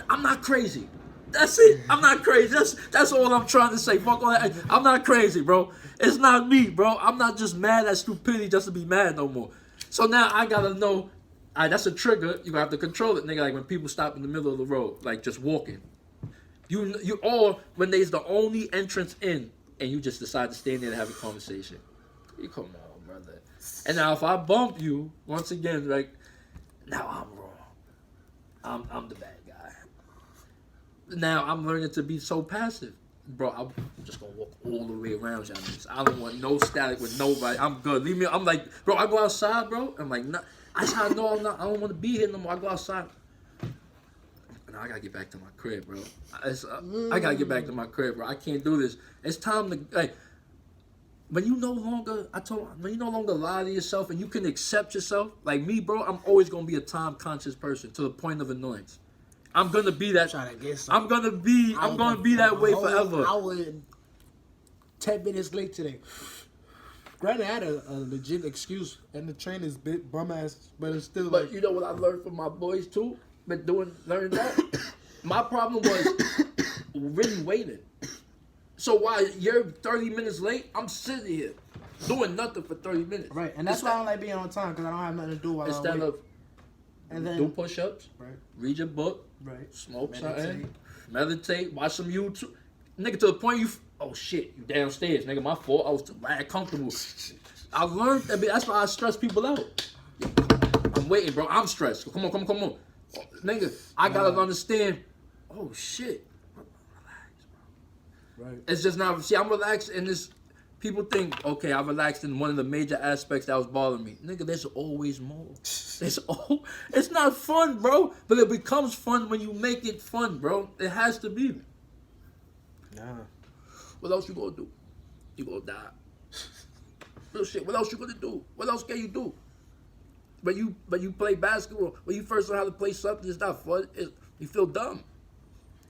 I'm not crazy. That's it. I'm not crazy. That's all I'm trying to say. Fuck all that. I'm not crazy, bro. It's not me, bro. I'm not just mad at stupidity just to be mad no more. So now I gotta know. That's a trigger. You have to control it, nigga. Like when people stop in the middle of the road, like just walking. You all when there's the only entrance in, and you just decide to stand there and have a conversation. You come on, brother. And now if I bump you once again, like now I'm wrong. I'm the bad guy. Now I'm learning to be so passive, bro. I'm just gonna walk all the way around y'all niggas. I don't want no static with nobody. I'm good. Leave me. I'm like, bro. I go outside, bro. I'm like, nah. I know I'm not. I don't want to be here no more. I go outside. Now I gotta get back to my crib, bro. I gotta get back to my crib, bro. I can't do this. It's time to like. When you no longer lie to yourself and you can accept yourself, like me, bro. I'm always gonna be a time conscious person to the point of annoyance. I'm gonna be that. I'm gonna be that way forever. I was 10 minutes late today. Granted, I had a legit excuse, and the train is bum ass, but it's still. But like, you know what I learned from my boys too? Been learning that. My problem was really waiting. So while you're 30 minutes late, I'm sitting here doing nothing for 30 minutes. Right, and that's why I don't like being on time because I don't have nothing to do while Instead I'm waiting. of And then do push-ups, right, read your book, right, smoke something, meditate, watch some YouTube. Nigga, to the point oh shit, you downstairs. Nigga, my fault. I was too mad comfortable. I learned that. That's why I stress people out. I'm waiting, bro. I'm stressed. Come on. Nigga, I gotta understand. Oh shit. Relax, bro. right. It's just not. See, I'm relaxed in this. People think, okay, I relaxed in one of the major aspects that was bothering me. Nigga, there's always more. It's not fun, bro. But it becomes fun when you make it fun, bro. It has to be. Nah. What else you gonna do? You gonna die. Real shit. What else you gonna do? What else can you do? When you play basketball, when you first learn how to play something, it's not fun. You feel dumb.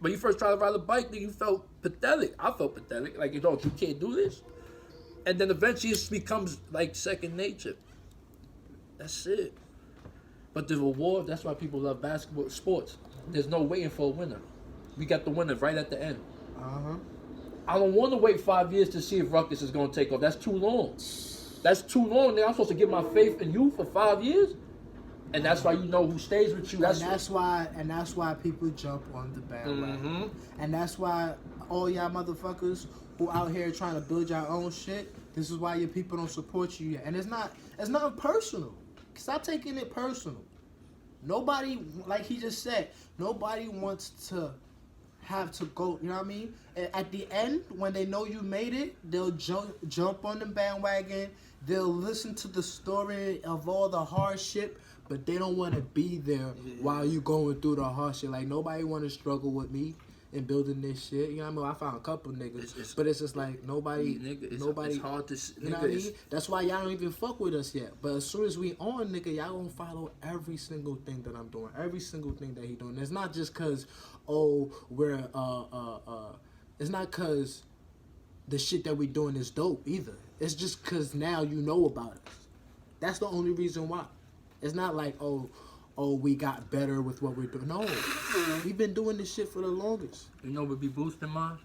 When you first try to ride a bike, then you felt pathetic. I felt pathetic. Like, you can't do this. And then eventually it becomes like second nature. That's it. But the reward, that's why people love basketball sports. There's no waiting for a winner. We got the winner right at the end. Uh-huh. I don't want to wait 5 years to see if Ruckus is going to take off. That's too long. That's too long. Nigga, I'm supposed to give my faith in you for 5 years? And that's why you know who stays with you. That's why people jump on the bandwagon. Mm-hmm. And that's why all y'all motherfuckers who out here trying to build your own shit, this is why your people don't support you yet. And it's not personal. Stop taking it personal. Nobody, like he just said, nobody wants to have to go, you know what I mean? At the end, when they know you made it, they'll jump on the bandwagon. They'll listen to the story of all the hardship, but they don't want to be there while you going through the hardship. Like, nobody want to struggle with me in building this shit. You know what I mean? I found a couple niggas, but it's just like nobody. It's hard to. You know what I mean? That's why y'all don't even fuck with us yet. But as soon as we on, nigga, y'all gonna follow every single thing that I'm doing, every single thing that he doing. It's not just cause we're it's not cause the shit that we doing is dope either. It's just cause now you know about us. That's the only reason why. It's not like oh we got better with what we're doing. No, we've been doing this shit for the longest. You know what be boosting mine?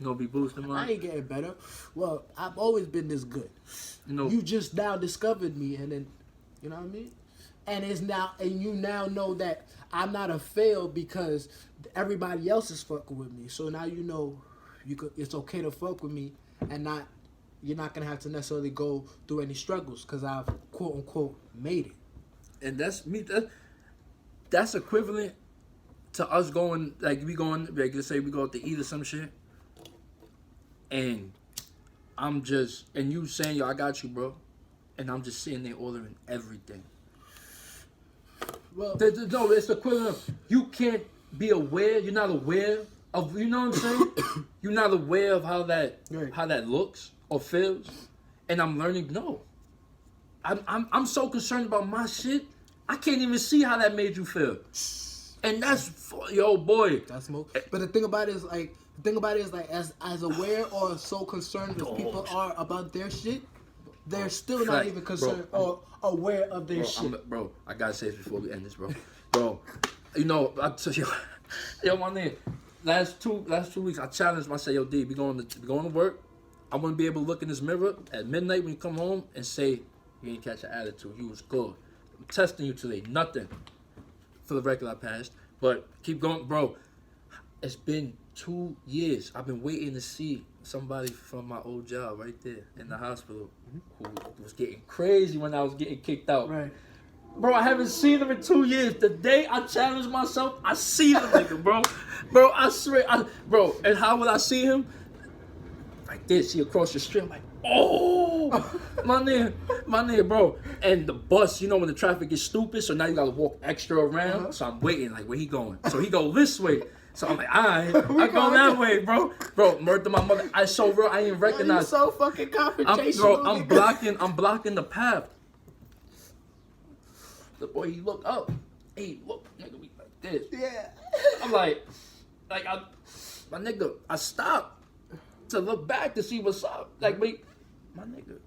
I ain't getting better. Well, I've always been this good. You just now discovered me, and then, you know what I mean? And you now know that I'm not a fail because everybody else is fucking with me. So now you know it's okay to fuck with me, and you're not gonna have to necessarily go through any struggles because I've quote unquote made it. And that's me. That's equivalent to us going, like, let's say we go out to eat or some shit. And and you saying, yo, I got you, bro. and I'm just sitting there ordering everything. Well, No, it's the equivalent of you can't be aware. You're not aware of. You know what I'm saying? You're not aware of how that looks or feels. And I'm learning. No, I'm so concerned about my shit. I can't even see how that made you feel. And that's yo boy. that's more. But the thing about it is like as aware or so concerned as people are about their shit, they're still not Fact, even concerned bro, or aware of their shit. Bro, I gotta say this before we end this, bro. Bro, you know, yo, my nigga. Last two weeks, I challenged myself, yo, D, we going to work. I want to be able to look in this mirror at midnight when you come home and say, you ain't catch an attitude. You was good. I'm testing you today. Nothing. For the record, I passed. But keep going, bro. It's been 2 years. I've been waiting to see somebody from my old job right there in the hospital who was getting crazy when I was getting kicked out. Right. Bro, I haven't seen him in 2 years. The day I challenged myself, I see the nigga, bro. Bro, I swear. Bro, and how would I see him? Like this, he across the street. I'm like, oh, my nigga, bro. And the bus, you know when the traffic is stupid, so now you gotta walk extra around. So I'm waiting, like, where he going? So he go this way. So I'm like, alright, I go that way, bro. Bro, murder my mother. I so real, I ain't recognize. You're so fucking confrontational. I'm blocking the path. The boy, he look up. Hey, look, nigga, we like this. Yeah. I'm like, my nigga, I stopped to look back to see what's up. Like, wait, my nigga,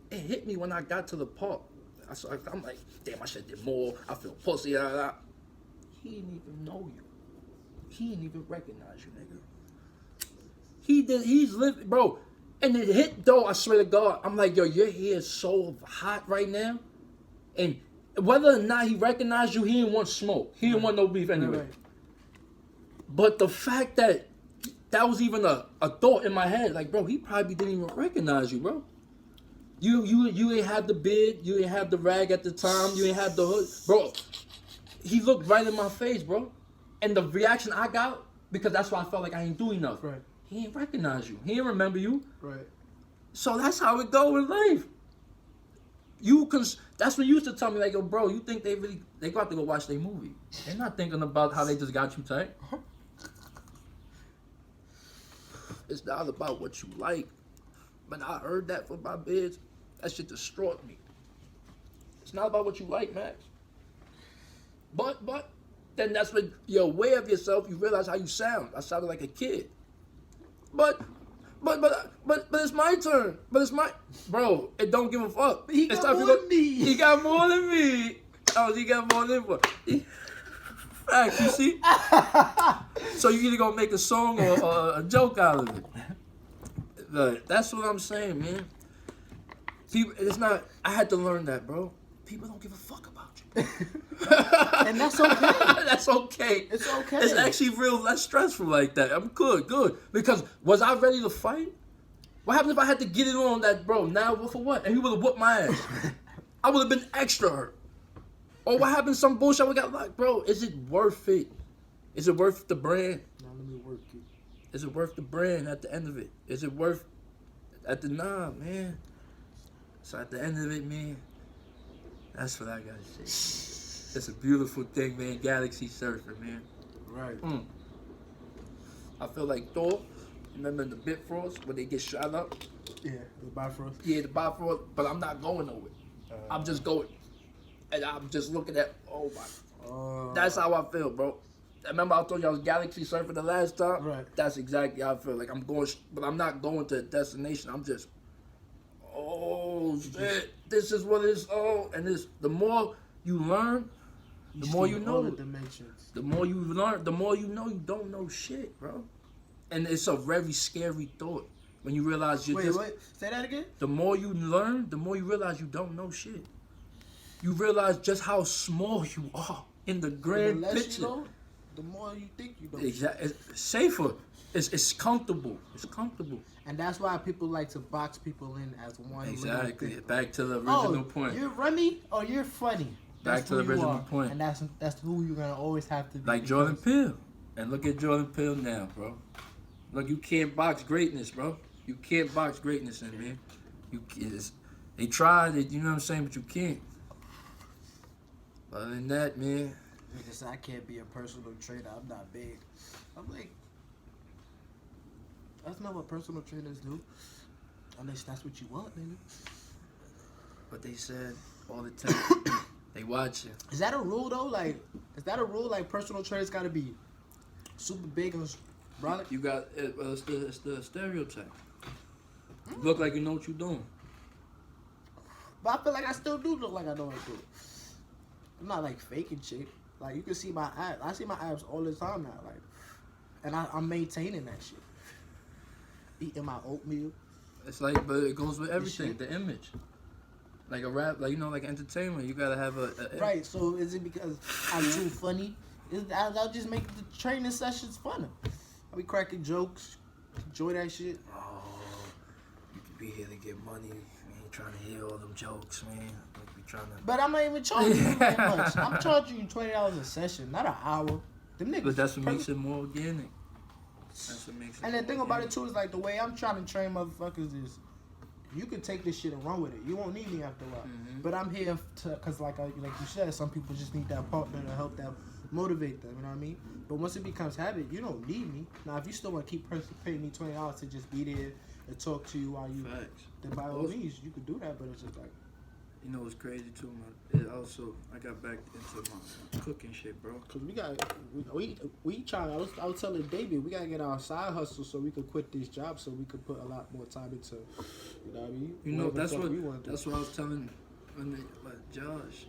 it hit me when I got to the park. I'm like, damn, I should did more. I feel pussy. He didn't even know you. He didn't even recognize you, nigga. He's living, bro. And it hit though, I swear to God. I'm like, yo, your hair is so hot right now. And whether or not he recognized you, he didn't want smoke. He didn't want no beef anyway. Right. But the fact that was even a thought in my head, like, bro, he probably didn't even recognize you, bro. You ain't have the beard, you ain't have the rag at the time, you ain't have the hood. Bro, he looked right in my face, bro. And the reaction I got, because that's why I felt like I ain't do enough. Right. He ain't recognize you. He ain't remember you. Right. So that's how it go in life. That's what you used to tell me, like, yo, bro, you think they got to go watch their movie. They're not thinking about how they just got you tight. It's not about what you like. When I heard that from my bids, that shit destroyed me. It's not about what you like, Max. But then that's when you're aware of yourself, you realize how you sound. I sounded like a kid. But it's my turn. But it's my bro. It don't give a fuck. He It's got time more for than me. He got more than me. Oh, he got more than me. Fact, you see. So you either gonna make a song or a joke out of it. But that's what I'm saying, man. People, it's not. I had to learn that, bro. People don't give a fuck about you. And that's okay. That's okay. It's okay. It's actually real less stressful like that. I'm good. Because was I ready to fight? What happened if I had to get it on that, bro? Now for what? And he would have whooped my ass. I would have been extra hurt. Or what happened? Some bullshit we got locked, bro. Is it worth it? Is it worth the brand? Now let me work you. Is it worth the brand at the end of it? Is it worth man? So at the end of it, man, that's what I gotta say. It's a beautiful thing, man. Galaxy surfing, man. Right. I feel like Thor. Remember the Bifrost when they get shot up? Yeah, the Bifrost. Yeah, the Bifrost. But I'm not going nowhere. I'm just going, and I'm just looking at. Oh my. That's how I feel, bro. Remember I told you I was galaxy surfing the last time? Right. That's exactly how I feel. Like I'm going, but I'm not going to a destination. I'm just, oh shit, this is what it's. Oh, and this. The more you learn, the more you know. All the dimensions. The more you learn, the more you know you don't know shit, bro. And it's a very scary thought when you realize you're just. Wait. Say that again. The more you learn, the more you realize you don't know shit. You realize just how small you are in the grand The less picture. you know, the more you think you know. Exactly. It's safer. It's comfortable. It's comfortable. And that's why people like to box people in as one. Exactly. little thing. Back to the original point. You're runny or you're funny. Back That's to the who you original are. point. And that's who you're gonna always have to be. Like Jordan Peele. And look at Jordan Peele now, bro. Look, you can't box greatness, bro. You can't box greatness in, man. They tried it, you know what I'm saying, but you can't. Other than that, man, Nigga said I can't be a personal trainer. I'm not big. I'm like, that's not what personal trainers do. Unless that's what you want, nigga. but they said all the time, they watch you. Is that a rule though? Like, is that a rule? Like, personal trainers gotta be super big and brolic? You got it's the stereotype. You look like you know what you're doing. But I feel like I still do look like I know what I do. I'm not like faking shit. Like, you can see my abs. I see my abs all the time now. Like, and I'm maintaining that shit. Eating my oatmeal. It's like, but it goes with everything. shit. The image, like a rap, like like entertainment. You gotta have a Right. So is it because I'm too funny? I'll just make the training sessions funner. I'll be cracking jokes. Enjoy that shit. Oh, you could be here to get money. We ain't trying to hear all them jokes, man. Like we trying to. But I'm not even charging you that much. I'm charging you $20 a session, not an hour. Them niggas. But that's what makes it more organic. That's what makes it. And the more thing about it organic. too is like the way I'm trying to train motherfuckers is, you can take this shit and run with it. You won't need me after a while. Mhm. But I'm here to, cause like you said, some people just need that partner to help them motivate them. You know what I mean? But once it becomes habit, you don't need me. Now, if you still want to keep paying me $20 to just be there and talk to you while you, Facts. then by all means, you could do that. But it's just like, You know what's crazy too, man? It also, I got back into my cooking shit, bro. cause we trying. I was telling David, we gotta get our side hustle so we could quit this job so we could put a lot more time into, you know what I mean? You know, Whatever that's the fuck what we wanna do. that's what I was telling like Josh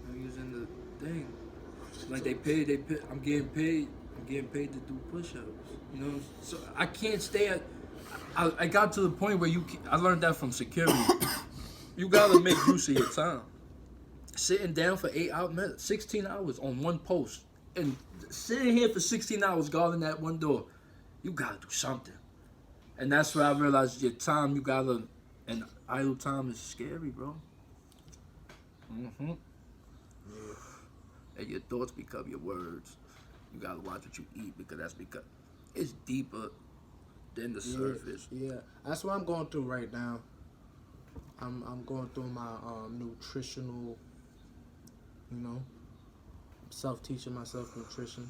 when he was in the thing. Like they pay. I'm getting paid to do push-ups. You know, so I can't stay at. I got to the point where I learned that from security. You gotta make use of your time. Sitting down for 8 hours, 16 hours on one post, and sitting here for 16 hours guarding that one door, you gotta do something. And that's where I realized your time, you gotta, and idle time is scary, bro. Mm-hmm. And your thoughts become your words. You gotta watch what you eat because it's deeper than the surface. Yeah, that's what I'm going through right now. I'm going through my nutritional, self-teaching myself nutrition.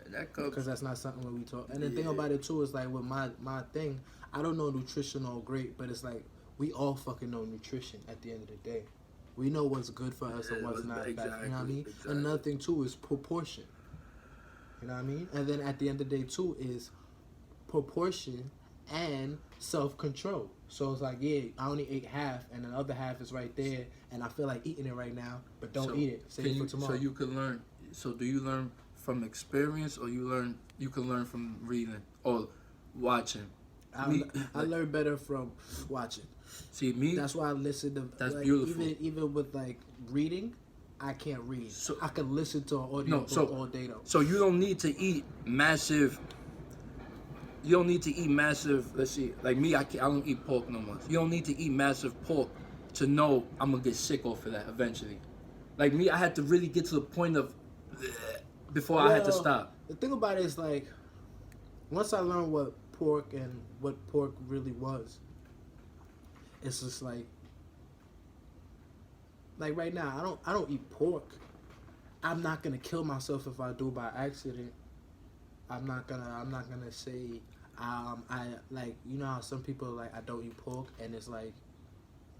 And that comes. Because that's not something that we talk. And the thing about it too is like with my thing, I don't know nutrition all great, but it's like we all fucking know nutrition at the end of the day. We know what's good for us and what's not. Exactly, You know what I mean? exactly. Another thing too is proportion. You know what I mean? And then at the end of the day too is proportion and self-control. So it's like, yeah, I only ate half and the other half is right there and I feel like eating it right now, but don't eat it. Save it for tomorrow. So you can learn. So do you learn from experience, or you can learn from reading or watching? I learn better from watching. See me. That's why I listen to. That's like, beautiful. Even with like reading, I can't read. So- I can listen to an audio book all day though. So you don't need to eat massive. You don't need to eat massive. Let's see, like me, I don't eat pork no more. You don't need to eat massive pork to know I'm gonna get sick off of that eventually. Like me, I had to really get to the point of before I had to Well, stop. The thing about it is like, once I learned what pork really was, it's just like right now I don't eat pork. I'm not gonna kill myself if I do by accident. I'm not gonna say I like, you know how some people like I don't eat pork and it's like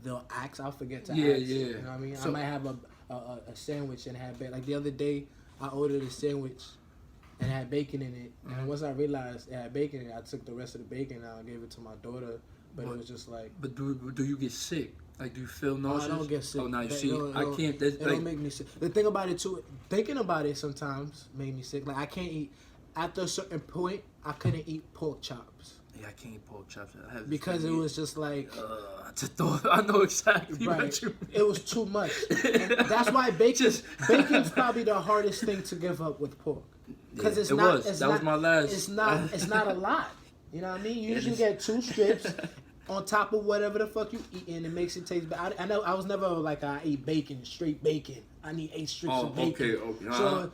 they'll ask, I'll forget to ask. Yeah. You know what I mean? So- I might have a sandwich and have bacon. Like the other day I ordered a sandwich and it had bacon in it. And once I realized it had bacon in it, I took the rest of the bacon and I gave it to my daughter. But it was just like, But do you get sick? Like, do you feel nauseous? I don't get sick. Oh, now you That- see, it I don't- can't. It don't make me sick. The thing about it too, thinking about it sometimes made me sick. Like I can't eat. After a certain point, I couldn't eat pork chops Yeah, I can't eat pork chops. I have this because it thing- was just like, I just thought. I know exactly right. what you mean. It was too much. And that's why bacon's probably the hardest thing to give up with pork. Because Yeah, it's it not. was. It's That not, was my last- It's not. It's not a lot. You know what I mean? You usually is. get 2 strips on top of whatever the fuck you eat, and it makes it taste better. I know I was never like I eat bacon, straight bacon. I need 8 strips Oh, of bacon. okay.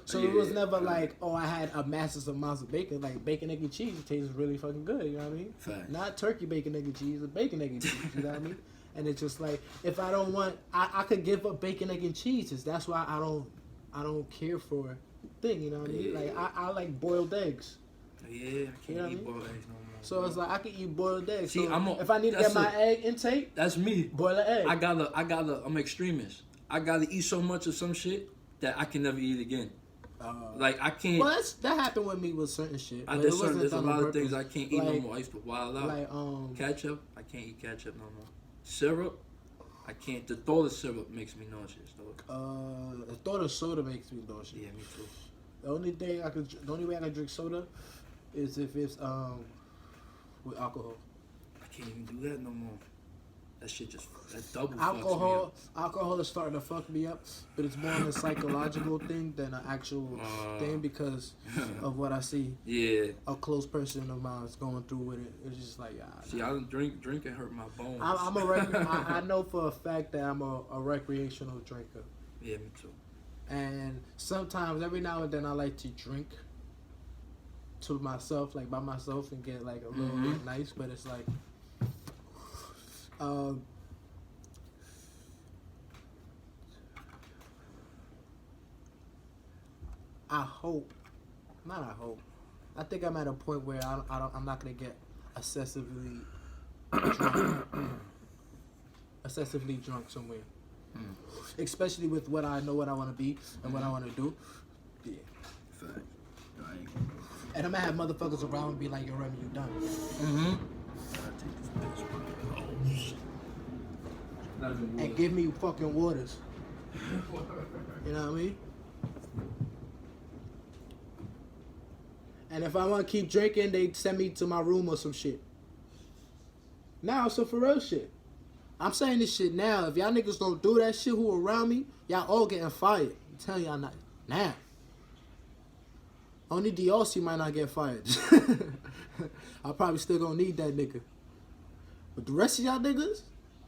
So Yeah, it was yeah. never like, oh, I had a massive amounts of bacon. Like bacon, egg, and cheese tastes really fucking good. You know what I mean? Facts. Not turkey bacon, egg, and cheese, but bacon, egg, and cheese. You know what I mean? And it's just like, if I don't want, I could give up bacon, egg, and cheeses. That's why I don't care for thing. You know what I mean? Yeah. Like I like boiled eggs. Yeah, I You know can't what I eat mean? boiled eggs no more. So it's like I can eat boiled eggs. See, So if I need to get my egg intake, That's me. boil an egg. I'm extremist. I gotta eat so much of some shit that I can never eat again. Like I can't. Well, that happened with me with certain shit. But There's it wasn't a done lot on of things I purpose. can't eat no Like- more. I used to wild out. Like Ketchup, I can't eat ketchup no more. Syrup, I can't. The thought of syrup makes me nauseous, though. the thought of soda makes me nauseous. Yeah, me too. The only way I can drink soda is if it's with alcohol. I can't even do that no more. That shit that double fucks me up. Alcohol is starting to fuck me up, but it's more of a psychological thing than an actual thing because of what I see. Yeah. A close person of mine is going through with it. It's just like, See, I don't drinking hurt my bones. I know for a fact that I'm a recreational drinker. Yeah, me too. And sometimes, every now and then, I like to drink to myself, like by myself, and get like a little bit nice. But it's like, I think I'm at a point where I'm not gonna get excessively drunk somewhere. Especially with what I know what I want to be and what I want to do. Yeah. Fact. Right. And I'm gonna have motherfuckers around and be like, yo, Remy, you done. Mm-hmm. And give me fucking waters. You know what I mean? And if I want to keep drinking, they send me to my room or some shit. Now, some for real shit. I'm saying this shit now. If y'all niggas don't do that shit who around me, y'all all getting fired. I'm telling y'all not now. Only DRC might not get fired. I probably still gonna need that nigga. But the rest of y'all niggas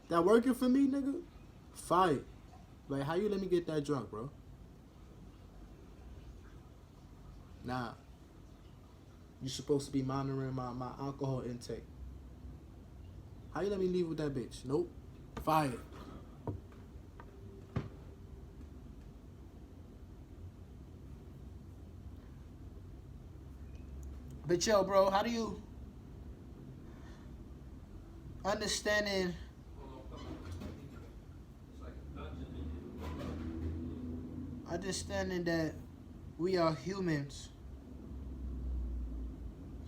that working for me, nigga, fired. Like, how you let me get that drunk, bro? Nah. You supposed to be monitoring my alcohol intake. How you let me leave with that bitch? Nope. Fired. But yo, bro, how do you understanding that we are humans?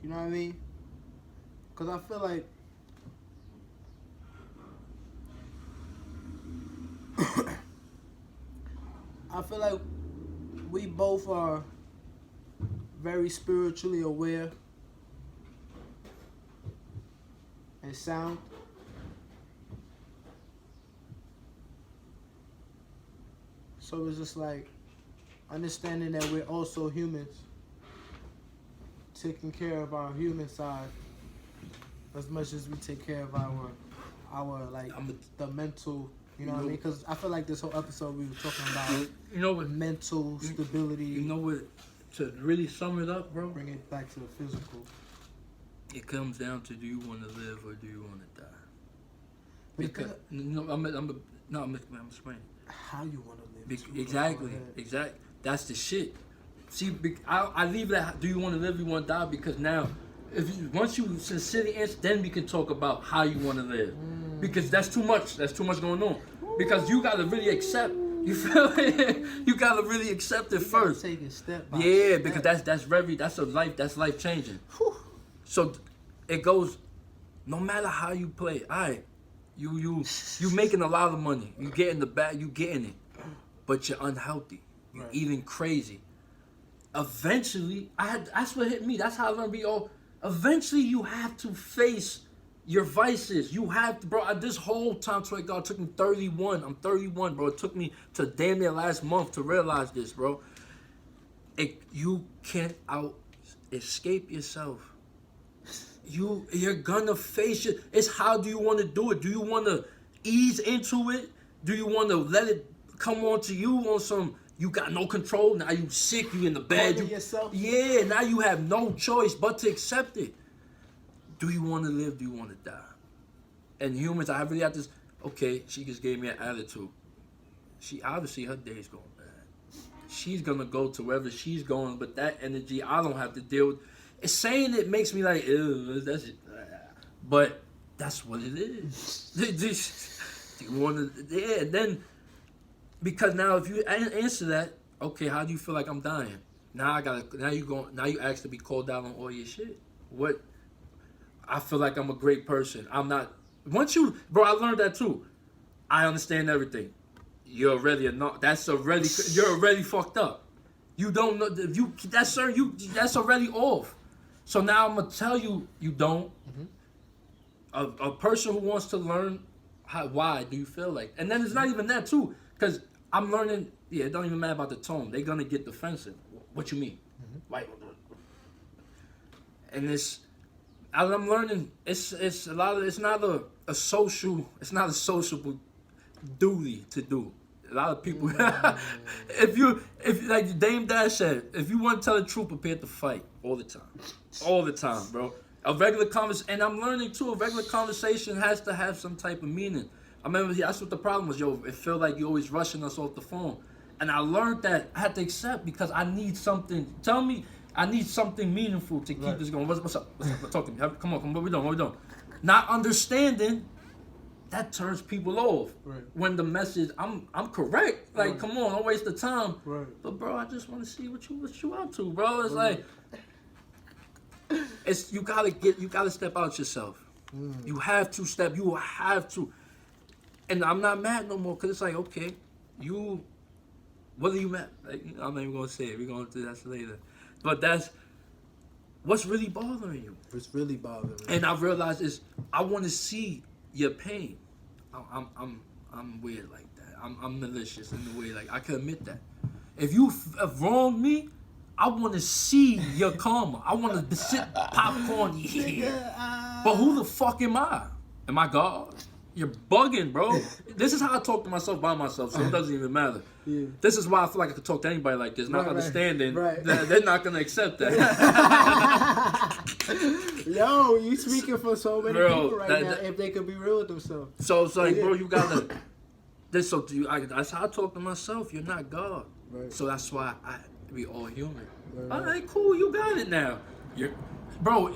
You know what I mean? Because I feel like we both are very spiritually aware and sound. So it's just like understanding that we're also humans, taking care of our human side as much as we take care of our like the mental. You know what I mean? Because I feel like this whole episode we were talking about, you know what, mental stability. You know what? To really sum it up, bro, bring it back to the physical. It comes down to, do you want to live or do you want to die? Because I'm explaining. How you want to live? Exactly. That's the shit. See, I leave that. Do you want to live? You want to die? Because now, once you sincerely answer, then we can talk about how you want to live. Because that's too much. That's too much going on. Because you gotta really accept. You feel it? You gotta really accept it first. Take it step by Yeah, step. because that's life changing. So it goes. No matter how you play, alright, you making a lot of money. You getting the bag. You getting it, but you're unhealthy. You're eating crazy. Eventually, that's what hit me. That's how I learned to be all. Eventually, you have to face your vices. You have to, bro. This whole time, God, took me 31. I'm 31, bro. It took me to damn near last month to realize this, bro. You can't escape yourself. You're gonna face it. It's how do you want to do it? Do you want to ease into it? Do you want to let it come on to you on some? You got no control. Now you sick. You in the bed. Yourself. Yeah. Now you have no choice but to accept it. Do you want to live? Do you want to die? And humans, I really have this. Okay, she just gave me an attitude. She obviously her day's going bad. She's gonna go to wherever she's going, but that energy I don't have to deal with. It's saying it makes me like, ew, that's it. But that's what it is. You wanna, yeah, then because now if you answer that, okay, how do you feel like I'm dying? Now you ask to be called out on all your shit. What? I feel like I'm a great person. I'm not. Bro, I learned that too. I understand everything. You're already you're already fucked up. You don't know that's already off. So now I'm gonna tell you don't. A person who wants to learn why do you feel like, and then it's not even that too, because I'm learning. Yeah, it don't even matter about the tone. They're gonna get defensive. What you mean? Like, and I'm learning. It's not a sociable duty to do. A lot of people, if like Dame Dash said, if you want to tell the truth, prepare to fight all the time, bro. A regular conversation, and I'm learning too. A regular conversation has to have some type of meaning. I remember that's what the problem was, yo. It felt like you're always rushing us off the phone, and I learned that I had to accept because I need something. Tell me, I need something meaningful to keep this going. What's up? Talk to me. Come on. What we doing? Not understanding. That turns people off. Right. When the message, I'm correct. Like, Right. come on, don't waste the time. Right. But bro, I just want to see what you up to, bro. It's like, you gotta step out yourself. You have to. And I'm not mad no more because it's like, okay, what are you mad? Like, I'm not even gonna say it. We're gonna do that later. But that's what's really bothering you. It's really bothering me. And I realized I want to see your pain. I'm weird like that. I'm malicious in the way, like, I can admit that. If you have wronged me, I want to see your karma. I want to sit popcorn. Yeah. But who the fuck am I? Am I God? You're bugging, bro. This is how I talk to myself by myself, so it doesn't even matter. Yeah. This is why I feel like I could talk to anybody like this, not Right, understanding right. that they're not gonna accept that. Yo, you speaking for so many Bro, people right now. If they could be real with themselves. So it's like, bro, you gotta. That's how I talk to myself. You're not God, Right. so that's why we all human. Right. All right, cool, you got it now. Bro,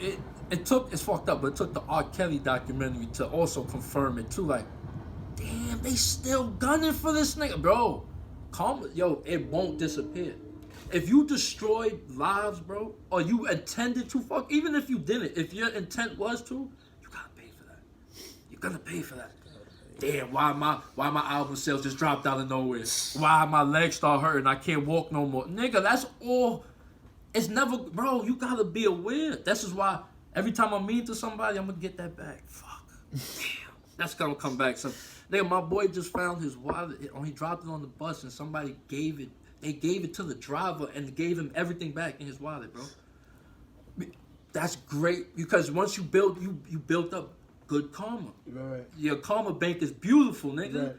it's fucked up, but it took the R. Kelly documentary to also confirm it too. Like, damn, they still gunning for this nigga, bro. It won't disappear. If you destroyed lives, bro, or you intended to fuck, even if you didn't, if your intent was to, you gotta pay for that. You're gonna pay for that. Damn, why my album sales just dropped out of nowhere? Why my legs start hurting? I can't walk no more, nigga. That's all. It's never, bro. You gotta be aware. This is why every time I'm mean to somebody, I'm gonna get that back. Fuck. Damn, that's gonna come back. Nigga, my boy just found his wallet. He dropped it on the bus, and somebody gave it. They gave it to the driver and gave him everything back in his wallet, bro. That's great because once you built up good karma. Right. Your karma bank is beautiful, nigga. Right.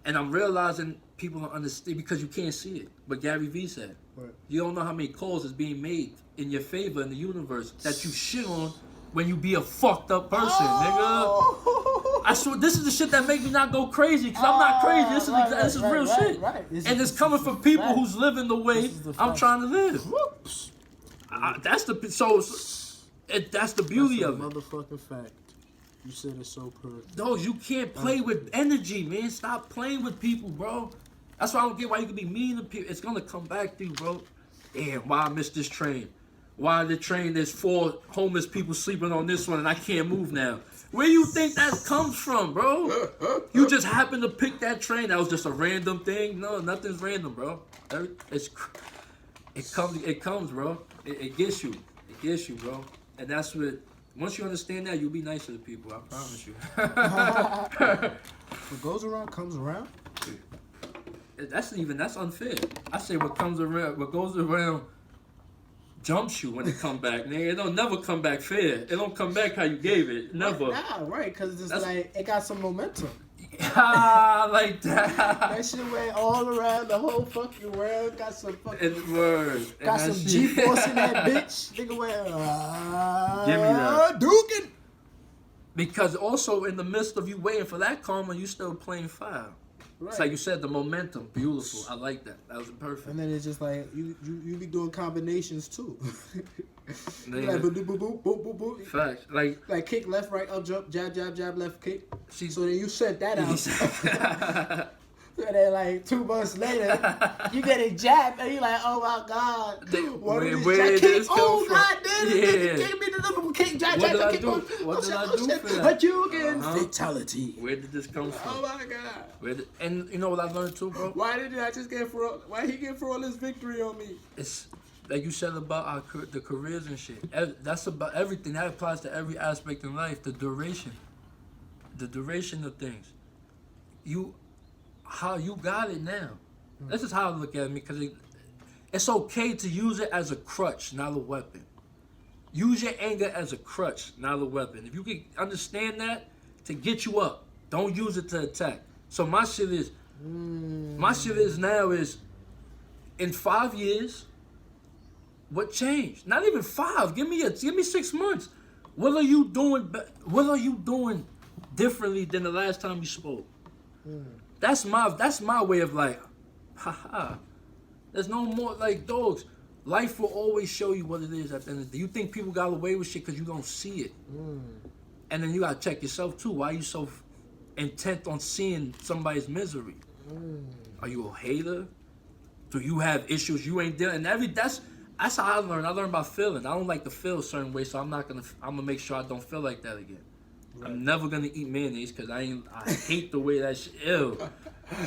And I'm realizing people don't understand because you can't see it. But Gary Vee said, Right. you don't know how many calls is being made in your favor in the universe that you shit on when you be a fucked up person, nigga. I swear, this is the shit that make me not go crazy because I'm not crazy. This is real shit. Right. And it's coming from people who's living the way I'm trying to live. Whoops. That's the beauty of it. Motherfucking fact. You said it so perfect. No, you can't play with energy, man. Stop playing with people, bro. That's why I don't get why you can be mean to people. It's gonna come back to you, bro. Damn, why I missed this train? Why the train there's 4 homeless people sleeping on this one and I can't move now? Where you think that comes from, bro? You just happen to pick that train. That was just a random thing. No, nothing's random, bro. It comes, bro. It gets you. It gets you, bro. And that's what. Once you understand that, you'll be nicer to people. I promise you. What goes around comes around. That's unfair. I say what goes around jumps you when it come back. Nigga, it don't never come back fair. It don't come back how you gave it. Never. Right, because it's like it got some momentum. Like that. That shit went all around the whole fucking world. Got some fucking got some shit. G-force in that bitch. Nigga went Give me that. Duking. Because also in the midst of you waiting for that karma, you still playing foul. Right. It's like you said, the momentum, beautiful. I like that. That was perfect. And then it's just like you be doing combinations too. Man. Like boop, boop, boop, boop, boop, boop. Facts. Like kick left, right, up, jump, jab, jab, jab, left, kick. she's So then you set that out. And then like 2 months later, you get a jab, and you're like, oh my god, Where did did this come oh from? god, damn it, Yeah. nigga gave me the number kick, jab, What jab, did I kick, do? oh, What did I shit, do shit. for that? But you again, Uh-huh. fatality. Where did this come from? Oh my god. And you know what I learned too, bro? Why did I just why he get for all this victory on me? It's like you said about the careers and shit. That's about everything. That applies to every aspect in life. The duration of things. How you got it now. This is how I look at it, because it's okay to use it as a crutch, not a weapon. Use your anger as a crutch, not a weapon. If you can understand that, to get you up, don't use it to attack. So my shit is now is, in 5 years, what changed? Not even 5. Give me 6 months. What are you doing? What are you doing differently than the last time you spoke? That's my way of like, haha. There's no more like dogs. Life will always show you what it is at the end of the day. You think people got away with shit because you don't see it. And then you gotta check yourself too. Why are you so intent on seeing somebody's misery? Are you a hater? Do you have issues you ain't dealing? And that's how I learned. I learned about feeling. I don't like to feel a certain way, so I'm gonna make sure I don't feel like that again. Right. I'm never gonna eat mayonnaise because I hate the way that shit. Ew.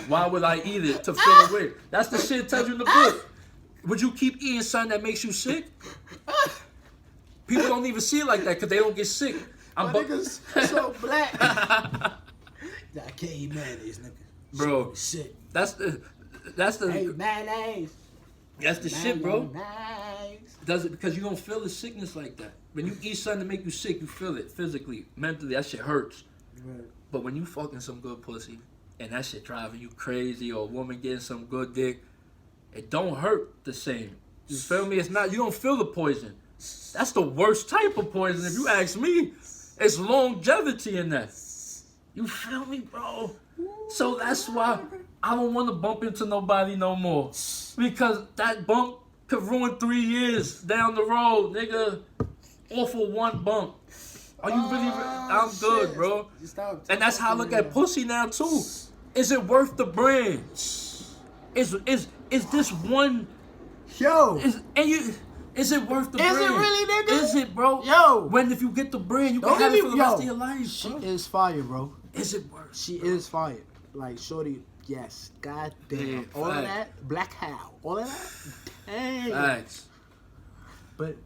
Why would I eat it to feel a way? That's the shit it tells you in the book. Would you keep eating something that makes you sick? People don't even see it like that because they don't get sick. My niggas so black. I can't eat mayonnaise, nigga. Bro, shit. That's the Hey, mayonnaise. That's the shit, bro. Mayonnaise. Does it because you don't feel the sickness like that. When you eat something to make you sick, you feel it physically, mentally. That shit hurts. Right. But when you fucking some good pussy and that shit driving you crazy, or a woman getting some good dick, it don't hurt the same. You feel me? It's not. You don't feel the poison. That's the worst type of poison, if you ask me. It's longevity in that. You feel me, bro? So that's why I don't want to bump into nobody no more, because that bump could ruin 3 years down the road, nigga. Off of one bump. Are you really? I'm good, shit. bro. Stop And that's how I look at pussy now too. Is it worth the brand? Is this one? Yo. Is it worth the Is brand? it really, nigga? Is it, bro? Yo. When if you get the brand, you Don't can have get it me- for the rest yo. of your life. She Bro. is fire, bro. Is it worth? She is fire. Like, shorty, yes. God damn. Yeah, all of fact. that, Black Cow. All of that? Dang. Facts. But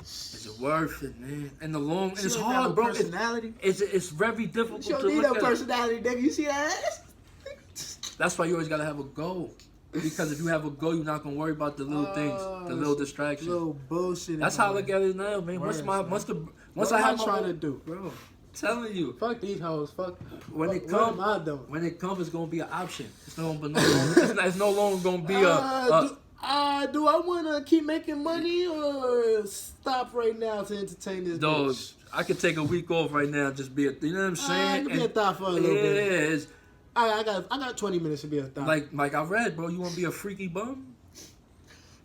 Is it worth it, man? In the long, she it's don't have hard, a bro. personality. It's very difficult She don't to need look no at. personality, nigga. You see that ass? That's why you always gotta have a goal. Because if you have a goal, you're not gonna worry about the little things, the little distractions. Little bullshit. That's how I look at it now, man. Once I What have am I my trying own- to do? bro, telling you, Fuck these hoes. Fuck. when Fuck, it what comes, am I doing? when it comes, it's gonna be an option. It's no longer gonna be Do I want to keep making money or stop right now to entertain this Dog, bitch? I could take a week off right now, and just be you know what I'm saying? I can be a thought for a little yeah, bit. it's I got 20 minutes to be a thought. like I read, bro. You want to be a freaky bum?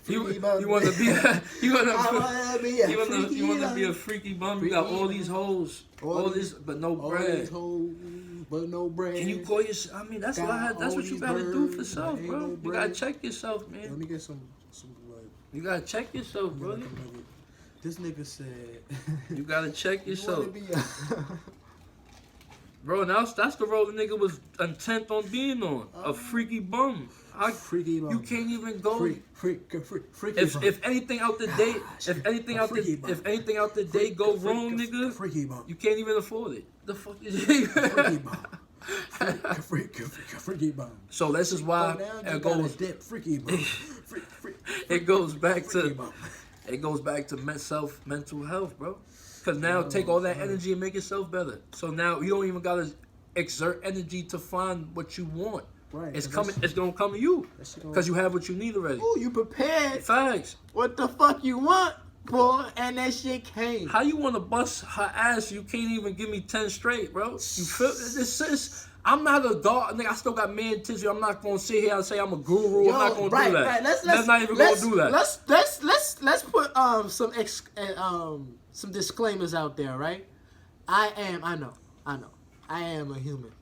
Freaky bum. You want to be I wanna be a you want freaky to be a bum. freaky bum? You got all Freaky these hoes, all this, but no All bread. these hoes, but no bread. Can you call yourself? I mean, that's Got that's all what you these gotta do for birds, self, ain't bro. no You gotta bread. check yourself, Let man. me get some blood. You gotta check yourself, brother. This nigga said. You gotta check You yourself, wanna be a bro. Now that's the role the nigga was intent on being on, a freaky bum. freaky bum. You can't even go. Freaky If anything out the day, if anything out freaky bum. if anything out the day go wrong, nigga, Freaky bum. you can't even afford it. The fuck is Freaky bum. Freaky bum. So this is why Go down, it you got a goes. dip. Freaky bum. It goes back Freaky to. bum. It goes back to mental health, bro. Because now take all that energy and make yourself better. So now you don't even gotta exert energy to find what you want. Right. It's coming. It's gonna come to you That shit gonna- because you have what you need already. Ooh, you prepared. Facts. What the fuck you want? boy, and that shit came. How you want to bust her ass? You can't even give me 10 straight, bro. You feel this is. I'm not a god, nigga. I still got man tissue. I'm not gonna sit here and say I'm a guru. Yo, I'm not gonna do that. Right. Let's not even gonna do that. Let's put some disclaimers out there, right? I know. I am a human.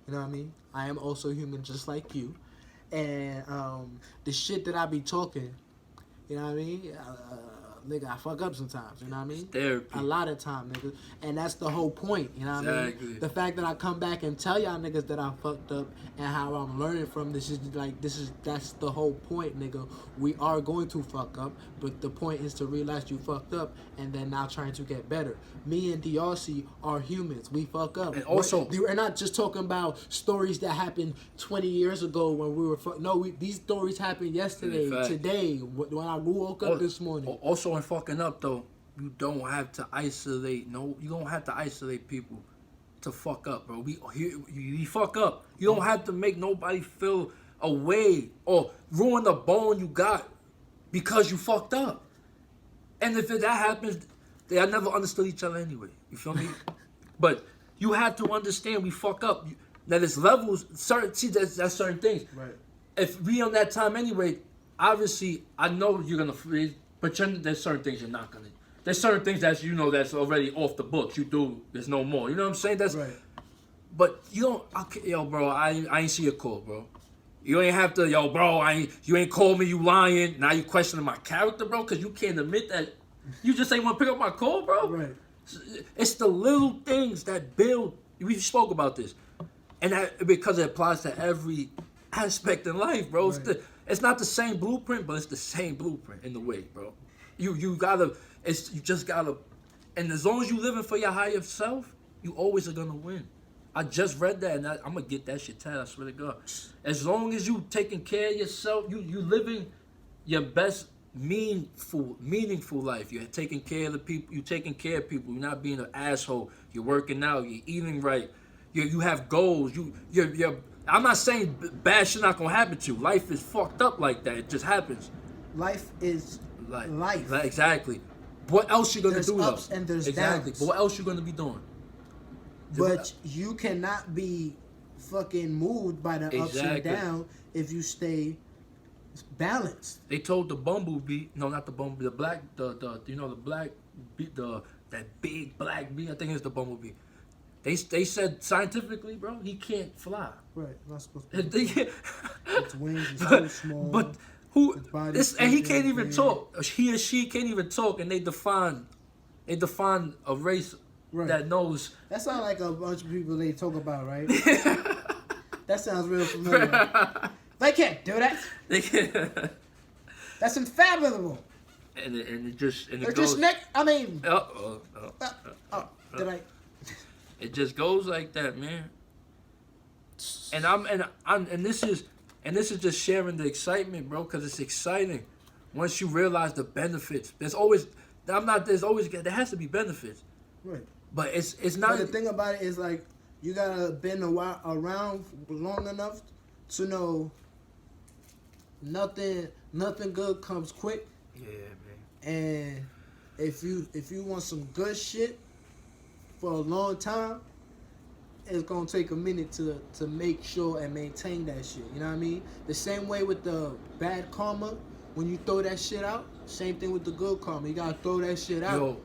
You know what I mean? I am also human just like you. And the shit that I be talking, you know what I mean? Nigga, I fuck up sometimes, you know what I mean? Therapy. A lot of time, nigga. And that's the whole point, you know what I Exactly. mean? The fact that I come back and tell y'all niggas that I fucked up and how I'm learning from this is that's the whole point, nigga. We are going to fuck up, but the point is to realize you fucked up and then now trying to get better. Me and DRC are humans. We fuck up. And also- we're not just talking about stories that happened 20 years ago when we were these stories happened yesterday, Fact. today, when I woke up this morning. Also, in fucking up though, you don't have to isolate. No, you don't have to isolate people to fuck up, bro. We fuck up. You don't have to make nobody feel away or ruin the bond you got because you fucked up. And if that happens, they never understood each other anyway. You feel me? But you have to understand we fuck up. That it's levels. That's certain things. Right. If we on that time anyway, obviously I know you're gonna freeze, but there's certain things you're not gonna. There's certain things that you know that's already off the books. You do. There's no more. You know what I'm saying? That's. Right. But you don't. Okay, yo, bro, I ain't see your call, bro. You ain't have to, yo, bro. You ain't called me. You lying. Now you questioning my character, bro, because you can't admit that. You just ain't want to pick up my call, bro. Right. It's the little things that build. We spoke about this, and that because it applies to every aspect in life, bro. Right. It's not the same blueprint, but it's the same blueprint in the way, bro. You just gotta, and as long as you living for your higher self, you always are gonna win. I just read that, and I'm gonna get that shit tatted. I swear to God. As long as you taking care of yourself, you living your best meaningful life. You're taking care of the people. You're taking care of people. You're not being an asshole. You're working out. You're eating right. You have goals. You're. I'm not saying bad shit not gonna happen to you. Life is fucked up like that. It just happens. Life is life. Exactly. What else you gonna There's do ups though? and there's exactly. downs. But what else you gonna be doing? But you cannot be fucking moved by the ups and Exactly. downs if you stay balanced. They told the bumblebee, no, not the bumblebee, the black bee, that big black bee. I think it's the bumblebee. They said scientifically, bro, he can't fly. Right. Not supposed to. Its wings is so small. But who? His body This and he structure can't even is talk. He or she can't even talk, and they define a race Right. that knows. That sounds like a bunch of people they talk about, right? That sounds real familiar. They can't do that. They can't. That's unfathomable. And it just They're goes. just I mean. Did I? It just goes like that, man. And this is just sharing the excitement, bro, because it's exciting. Once you realize the benefits, there has to be benefits, Right. but it's not. But the thing about it is like you gotta been around long enough to know nothing good comes quick. Yeah, man. And if you want some good shit for a long time, it's gonna take a minute to make sure and maintain that shit. You know what I mean? The same way with the bad karma, when you throw that shit out, same thing with the good karma. You gotta throw that shit out. Yo,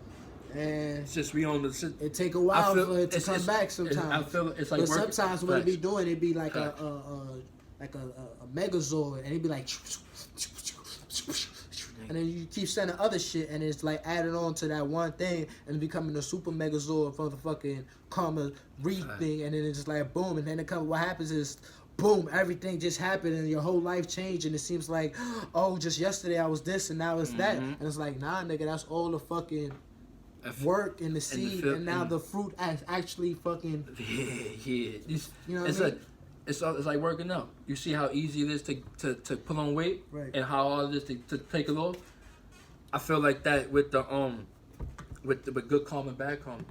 and it's just we on the. it take a while feel- for it to it's- come it's- back it's- sometimes. I feel it's like but working- sometimes what it be Facts. doing, it be like Facts. a megazord, and it be like, and then you keep sending other shit, and it's like adding on to that one thing, and it's becoming a super megazord for the fucking karma read Right. thing, and then it's just like boom, and then what happens is boom, everything just happened, and your whole life changed, and it seems like, oh, just yesterday I was this, and now it's that, and it's like, nah, nigga, that's all the fucking work and the seed, and now the fruit actually fucking. Yeah. It's, You know what it's I mean? like it's like working out. You see how easy it is to put on weight, Right. and how hard it is to take it off. I feel like that with the with good karma and bad karma.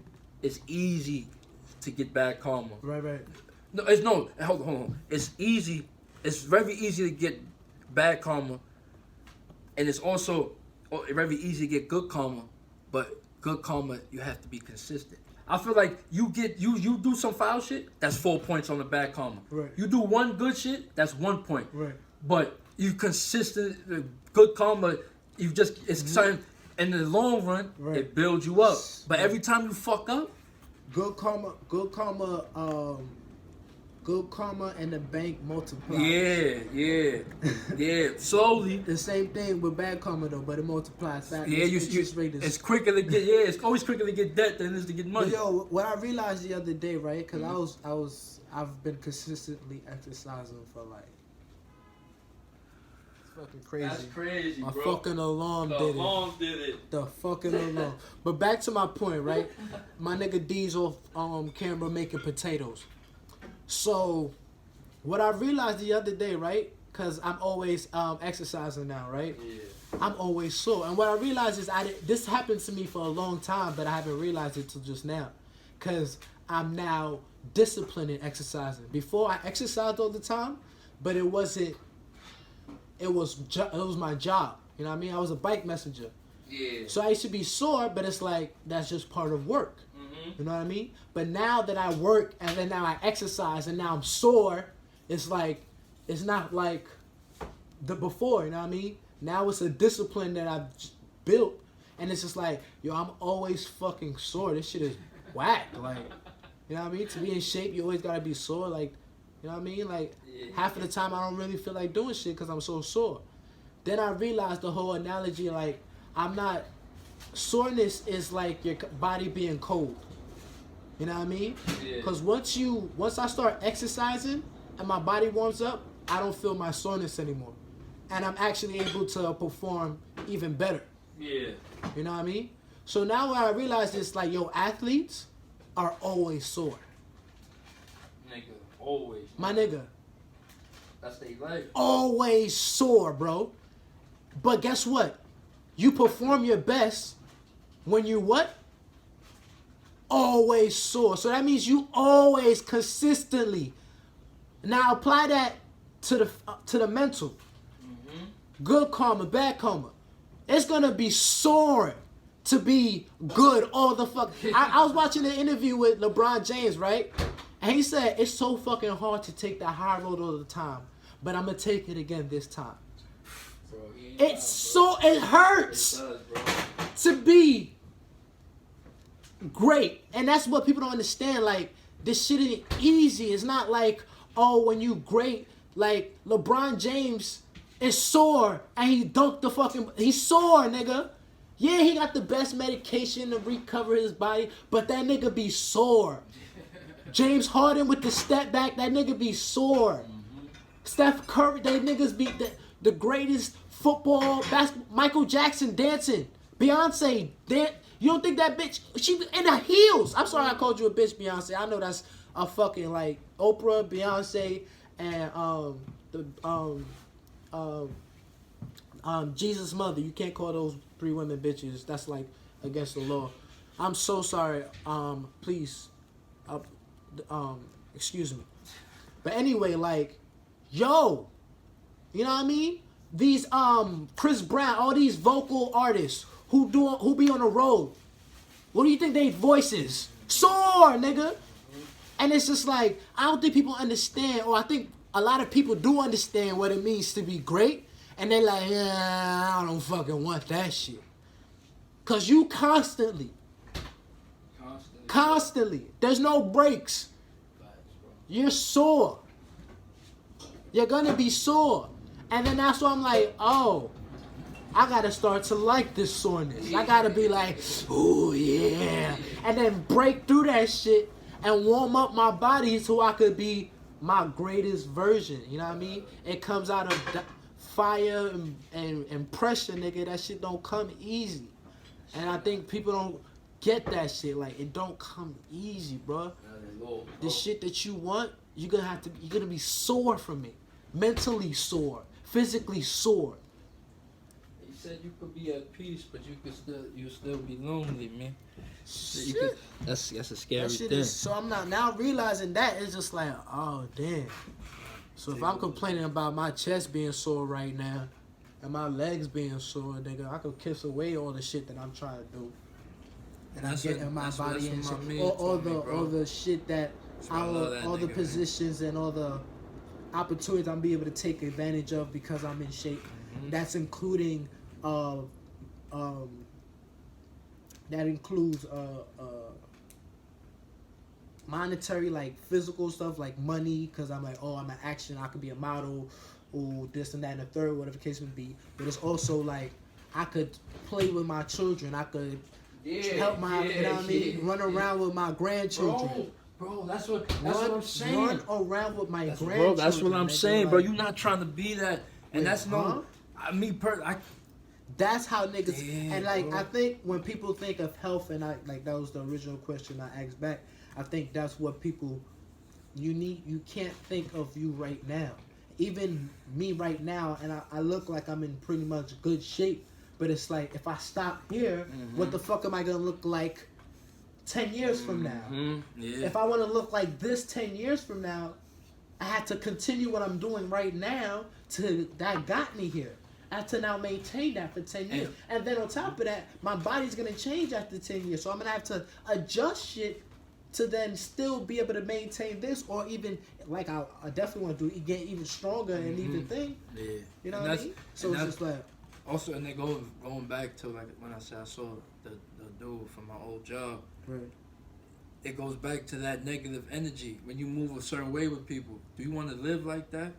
It's easy to get bad karma. Right. No. Hold on. It's easy. It's very easy to get bad karma, and it's also very easy to get good karma, but good karma you have to be consistent. I feel like you do some foul shit, that's 4 points on the bad karma. Right. You do one good shit, that's 1 point. Right. But you consistent good karma, it's something in the long run, Right. it builds you up. But every time you fuck up, Good karma, and the bank multiplies. yeah, slowly. The same thing with bad karma though, but it multiplies fast. Yeah, it's quicker to get. Yeah, it's always quicker to get debt than it is to get money. But yo, what I realized the other day, right? Because I've been consistently exercising for like. It's fucking crazy. That's crazy, My bro. fucking alarm The did alarm did it. it. The fucking alarm. But back to my point, right? My nigga D's off camera making potatoes. So, what I realized the other day, right? Because I'm always exercising now, right? Yeah. I'm always sore. And what I realized is this happened to me for a long time, but I haven't realized it till just now. Because I'm now disciplined in exercising. Before, I exercised all the time, but it wasn't... It was my job. You know what I mean? I was a bike messenger. Yeah. So I used to be sore, but it's like, that's just part of work. You know what I mean? But now that I work and then now I exercise and now I'm sore, it's like, it's not like the before, you know what I mean? Now it's a discipline that I've built and it's just like, yo, I'm always fucking sore. This shit is whack. Like, you know what I mean? To be in shape, you always gotta be sore. Like, you know what I mean? Like, half of the time I don't really feel like doing shit because I'm so sore. Then I realized the whole analogy, like, soreness is like your body being cold. You know what I mean? Yeah. Because once I start exercising and my body warms up, I don't feel my soreness anymore. And I'm actually able to perform even better. Yeah. You know what I mean? So now what I realize is like, yo, athletes are always sore. Nigga, always. My nigga, That's their life. always sore, bro. But guess what? You perform your best when you what? Always sore. So that means you always consistently. Now apply that to the mental. Good karma, bad karma. It's gonna be sore to be good all the fuck. I was watching an interview with LeBron James, right? And he said it's so fucking hard to take the high road all the time, but I'm gonna take it again this time. Bro, It hurts It does, bro. to be great. And that's what people don't understand. Like, this shit ain't easy. It's not like, oh, when you great, like LeBron James is sore and he dunked the fucking, he's sore, nigga. Yeah, he got the best medication to recover his body, but that nigga be sore. James Harden with the step back, that nigga be sore. Steph Curry, they niggas be the greatest football, basketball. Michael Jackson dancing. Beyonce, you don't think that bitch, she in the heels. I'm sorry I called you a bitch, Beyonce. I know that's a fucking like Oprah, Beyonce, and Jesus' mother. You can't call those three women bitches. That's like against the law. I'm so sorry. Please, excuse me. But anyway, like, yo, you know what I mean? These Chris Brown, all these vocal artists who be on the road. What do you think they voices? Sore, nigga. And it's just like, I don't think people understand, or I think a lot of people do understand what it means to be great. And they're like, yeah, I don't fucking want that shit. Cause you constantly, there's no breaks. You're sore. You're gonna be sore. And then that's why I'm like, oh, I gotta start to like this soreness. I gotta be like, oh yeah. And then break through that shit and warm up my body so I could be my greatest version. You know what I mean? It comes out of fire and pressure, nigga. That shit don't come easy. And I think people don't get that shit. Like, it don't come easy, bro. The shit that you want, you're gonna be sore from it. Mentally sore. Physically sore. He said you could be at peace, but you still be lonely, man. Shit. That's a scary That shit thing. is, so I'm not now realizing that it's just like, oh damn. So if I'm complaining about my chest being sore right now, and my legs being sore, nigga, I could kiss away all the shit that I'm trying to do. And I'm getting my body in shape. All the shit that all the positions and all the opportunities I'm be able to take advantage of because I'm in shape. Mm-hmm. That's including that includes monetary, like physical stuff, like money, because I'm like, oh, I'm an action, I could be a model, or this and that and the third, whatever the case would be. But it's also like I could play with my children, I could help my, you know what I mean, run around with my grandchildren. Bro, that's what I'm saying. Run around with my grandchildren. Bro, that's what I'm saying, like, bro. You're not trying to be that, and that's no. That's how niggas. Yeah, and like, bro. I think when people think of health, and I like that was the original question I asked back. I think that's what people. You can't think of you right now. Even me right now, and I look like I'm in pretty much good shape. But it's like, if I stop here, what the fuck am I gonna look like 10 years from now? Yeah. If I want to look like this 10 years from now, I have to continue what I'm doing right now that got me here. I have to now maintain that for 10 years. And then on top of that, my body's gonna change after 10 years. So I'm gonna have to adjust shit to then still be able to maintain this, or even, like I definitely want to do, get even stronger and even thing. Yeah. You know what I mean? So it's just like. Also, and then going back to like when I said I saw the dude from my old job, Right. it goes back to that negative energy. When you move a certain way with people, do you want to live like that?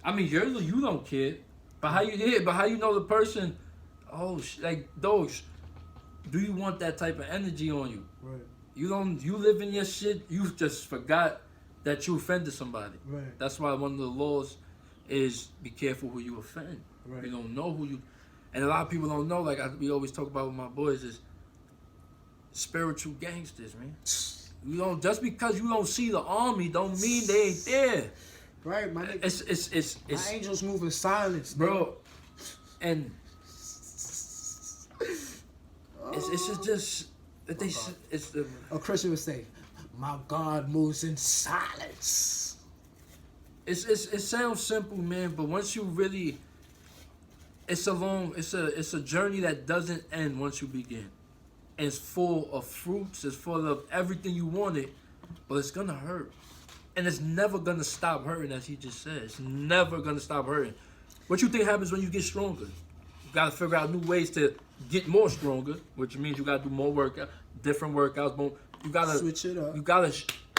I mean, you don't care, but how you know the person? Oh, like those. Do you want that type of energy on you? Right. You live in your shit. You just forgot that you offended somebody. Right. That's why one of the laws is be careful who you offend. Right. You don't know who you, and a lot of people don't know. Like we always talk about with my boys is spiritual gangsters, man. You don't, just because you don't see the army don't mean they ain't there. Right, my nigga. It's my angels move in silence, bro. And it's just that they it's the a Christian would say, "My God moves in silence." it sounds simple, man, but once you really, it's a journey that doesn't end once you begin. And it's full of fruits, it's full of everything you wanted, but it's gonna hurt. And it's never gonna stop hurting, as he just said. It's never gonna stop hurting. What you think happens when you get stronger? You gotta figure out new ways to get more stronger, which means you gotta do more workout, different workouts. More, you gotta switch it up. You gotta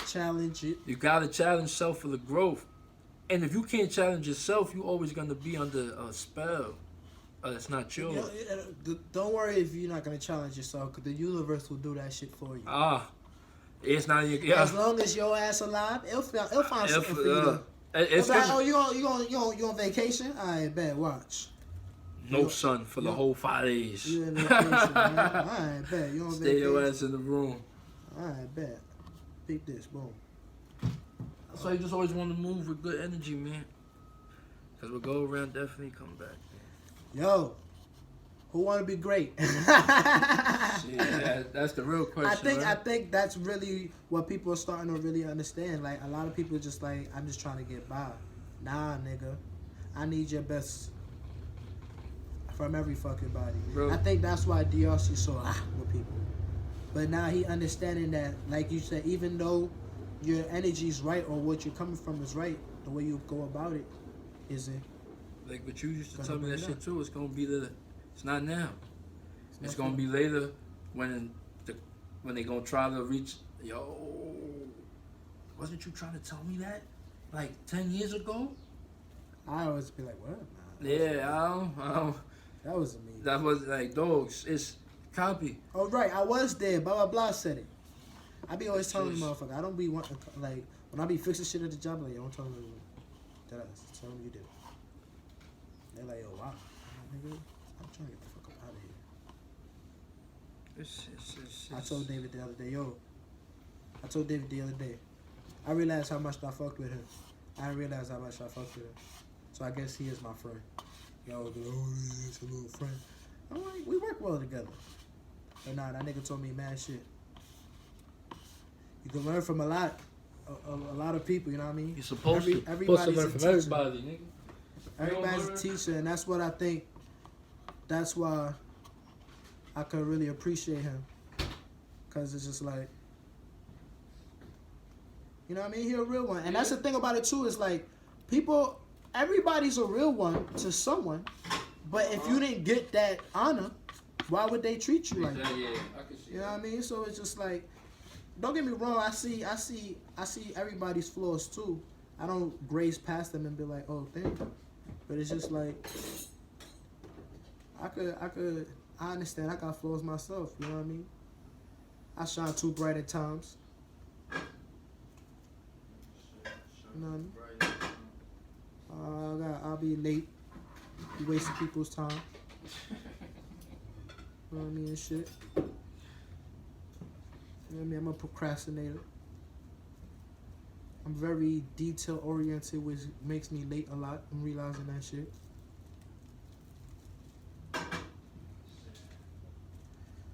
challenge it. You gotta challenge self for the growth. And if you can't challenge yourself, you're always gonna be under a spell. It's not yours. You know, don't worry if you're not gonna challenge yourself, because the universe will do that shit for you. It's not your. Yeah. As long as your ass alive, it'll find something for you to. It's like, oh, you on vacation? I bet. Watch. No sun for the whole 5 days. You in vacation, man. I bet. You on Stay vacation. your ass in the room. I bet. Pick this, boom. So you just always want to move with good energy, man. Because we'll go around, definitely come back, man. Yo, who want to be great? Yeah, that's the real question. I think that's really what people are starting to really understand. Like, a lot of people just like, I'm just trying to get by. Nah, nigga, I need your best from every fucking body. Bro. I think that's why DRC so with people. But now he understanding that, like you said, even though your energy's right or what you're coming from is right, the way you go about it isn't. Like, but you used to tell me that shit too. It's gonna be it's not now. It's gonna be later when they gonna try to reach. Yo, wasn't you trying to tell me that like 10 years ago? I always be like, what? Nah, Yeah, I don't. that wasn't me. That was like, dogs. It's copy. Oh right, I was there. Blah blah blah said it. I be always telling the motherfucker, I don't be wanting like when I be fixing shit at the job, like, yo, don't tell me that. Tell them you do. They're like, yo, wow, nigga, I'm trying to get the fuck up out of here. I told David the other day. I realized how much I fucked with him. I didn't realize how much I fucked with him. So I guess he is my friend. Yo, he's a little friend. I'm like, we work well together. But nah, that nigga told me mad shit. You can learn from a lot of people, you know what I mean? You're supposed to. Everybody's learn a from teacher. everybody, nigga. Everybody's a teacher, and that's what I think. That's why I could really appreciate him, cause it's just like, you know what I mean? He a real one, and that's the thing about it too. Is like, people, everybody's a real one to someone, but if you didn't get that honor, why would they treat you like that? Yeah, I can see. You know what I mean? So it's just like, don't get me wrong. I see everybody's flaws too. I don't graze past them and be like, oh, thank you. But it's just like, I understand. I got flaws myself. You know what I mean? I shine too bright at times. You know what I mean? I'll be late. Be wasting people's time. You know what I mean? And shit. You know what I mean? I'm a procrastinator. I'm very detail oriented, which makes me late a lot. I'm realizing that shit.